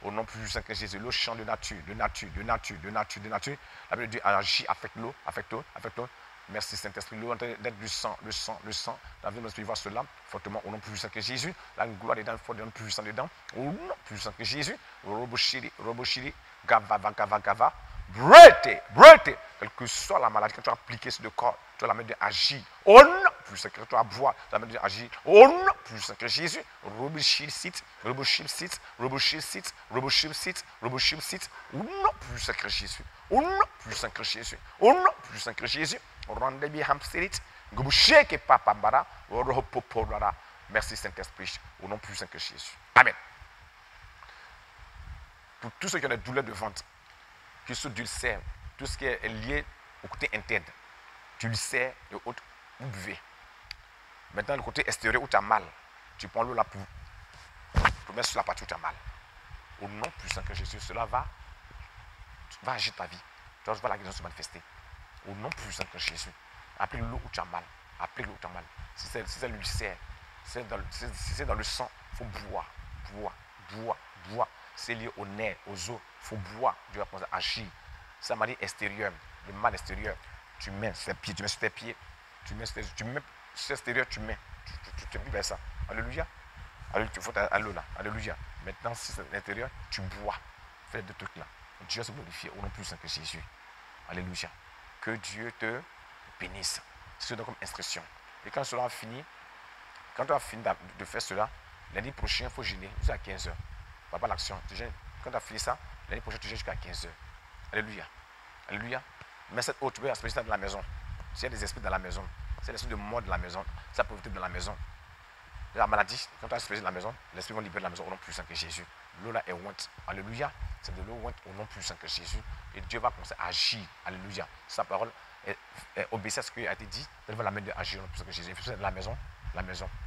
A: Au nom puissant que Jésus, l'eau chante de nature, de nature, de nature, de nature, de nature. La Bible de Dieu agit avec l'eau, avec l'eau, avec l'eau. Merci Saint-Esprit, l'eau en train d'être du sang, le sang, le sang. La vie de notre voir cela fortement au nom puissant que Jésus. La gloire dedans, il faut dedans, puissant dedans. Au nom puissant que Jésus. Robochiri, gava, gava, gava. Brete, brete. Quelle que soit la maladie que tu as appliquée sur le corps, tu as la main d'agir. Au nom puissant que tu as boire, tu as la main d'agir. Au nom puissant que Jésus. Robochiri sit, robochiri sit, robochiri sit, robochiri sit, robochiri sit. Au nom puissant que Jésus. Au nom puissant que Jésus. Au nom puissant que Jésus. Merci Saint-Esprit, au nom puissant que Jésus. Amen. Pour tous ceux qui ont des douleurs de ventre, qui sont d'ulcères, tout ce qui est lié au côté interne, d'ulcères et autres, vous buvez. Maintenant, le côté extérieur où tu as mal, tu prends l'eau là pour mettre sur la partie où tu as mal. Au nom puissant que Jésus, cela va agir ta vie. Tu vas voir la guérison se manifester. Au nom puissant que Jésus, appelle l'eau où tu as mal. Appelle l'eau où tu as mal. Si c'est l'ulcère, si c'est dans le sang, il faut boire. C'est lié au nerf, aux os, il faut boire. Dieu va commencer à agir. Ça m'a dit extérieur, le mal extérieur. Tu mets sur tes pieds, tu mets sur tes pieds. Tu mets sur l'extérieur, tu mets. Tu mets vers ça. Alléluia. Il faut à l'eau là. Alléluia. Maintenant, si c'est l'intérieur, tu bois. Fais les deux trucs là. Dieu se glorifie au nom puissant que Jésus. Alléluia. Que Dieu te bénisse. C'est comme instruction. Et quand cela a fini, quand tu as fini de faire cela, lundi prochain, il faut jeûner jusqu'à 15h. Pas l'action. Quand tu as fini ça, lundi prochain, tu jeûnes jusqu'à 15h. Alléluia. Alléluia. Mais cette eau, tu peux asperger ça dans la maison. S'il y a des esprits dans la maison, s'il y a des esprits de mort dans la maison, ça peut être dans la maison. La maladie, quand tu as aspergé dans la maison, l'esprit va libérer la maison au nom puissant que Jésus. L'eau là est ointe. Alléluia. C'est de l'eau ointe au nom puissant que Jésus. Et Dieu va commencer à agir. Alléluia. Sa parole est obéissée à ce qui a été dit. Elle va la mettre d'agir au nom puissant que Jésus. Il faut ça dans la maison.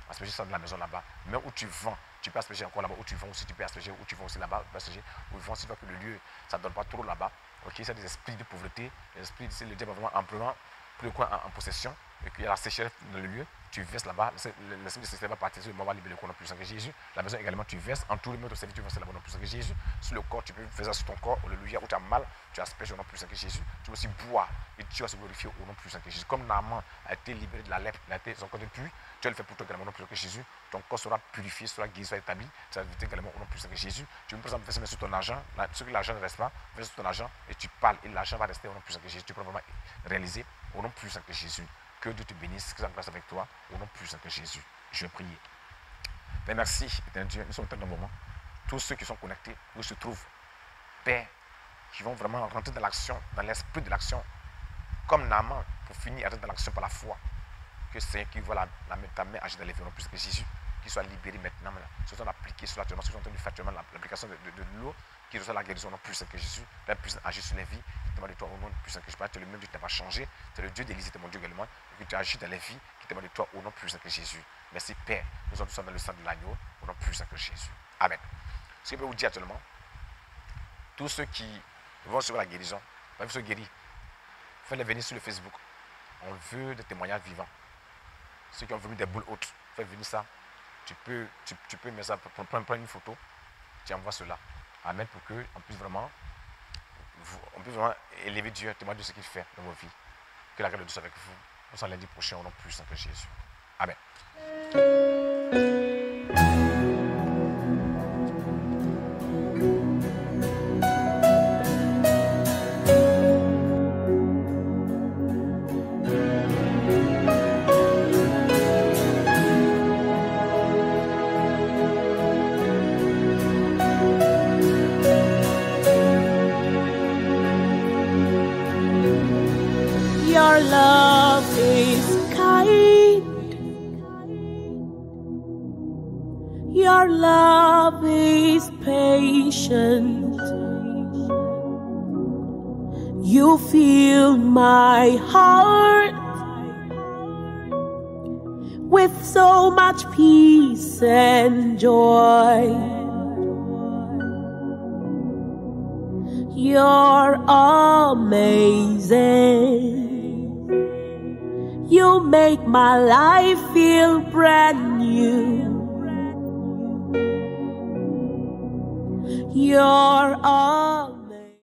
A: Asperger ça dans la maison là-bas. Même où tu vends, tu peux asperger encore là-bas. Où tu vends aussi, tu peux asperger. Où tu vends aussi là-bas, tu peux asperger. Où tu vends aussi, que le lieu, ça ne donne pas trop là-bas. Ok, c'est des esprits de pauvreté. Les esprits, c'est le diable vraiment amplement pris le coin en possession. Et qu'il y a la sécheresse dans le lieu. Tu verses là-bas, l'esprit de sécheresse va partir sur le moment libérer le nom puissant que Jésus. La maison également, tu verses. En tout le monde au service, tu verses là-bas au nom puissant que Jésus. Sur le corps, tu peux faire ça sur ton corps. Alléluia. Où tu as mal, tu asperges au nom puissant que Jésus. Tu peux aussi boire. Et Dieu va se glorifier au nom puissant que Jésus. Comme Naaman a été libéré de la lèpre, son corps depuis, Dieu le fait pour toi également au nom puissant que Jésus. Ton corps sera purifié, sera guéri, sera établi. Ça va être également au nom puissant que Jésus. Tu peux par exemple verser sur ton argent. Ceux que l'argent ne reste pas, verse sur ton argent et tu parles. Et l'argent va rester au nom puissant que Jésus. Tu peux vraiment réaliser au nom puissant que Jésus. Que Dieu te bénisse, que ça grâce avec toi, au nom puissant que Jésus. Je vais prier. Père, merci, éternel Dieu. Nous sommes dans un moment. Tous ceux qui sont connectés, où se trouvent, Père, qui vont vraiment rentrer dans l'action, dans l'esprit de l'action, comme Naaman, pour finir à rentrer dans l'action par la foi. Que Seigneur qui voit ta main agir dans les vies, au nom puissant que Jésus, qui soit libéré maintenant. Ce sont appliqués sur l'actuellement, ce sont en train de faire actuellement l'application de l'eau, qui reçoit la guérison au nom puissant que Jésus, la puissance agir sur les vies, qui demande de toi au nom puissant que Jésus, tu es le même Dieu qui n'a pas changé, tu es le Dieu d'Élisée, tu es mon Dieu également, et que tu agis dans les vies, qui demande de toi au nom puissant que Jésus. Merci Père, nous sommes tous dans le sang de l'agneau, au nom puissant que Jésus. Amen. Ce que je peux vous dire actuellement, tous ceux qui vont recevoir la guérison, vont se guérir, faites-les venir sur le Facebook. On veut des témoignages vivants. Ceux qui ont voulu des boules hautes, faites venir ça. Tu peux mettre ça, prendre une photo, tu envoies cela. Amen, pour qu'on puisse vraiment élever Dieu, témoigner de ce qu'il fait dans vos vies. Que la grâce de Dieu soit avec vous. On se lundi prochain au nom puissant que Jésus. Amen.
B: Your love is kind. Your love is patient. You fill my heart with so much peace and joy. You're amazing. You make my life feel brand new. You're all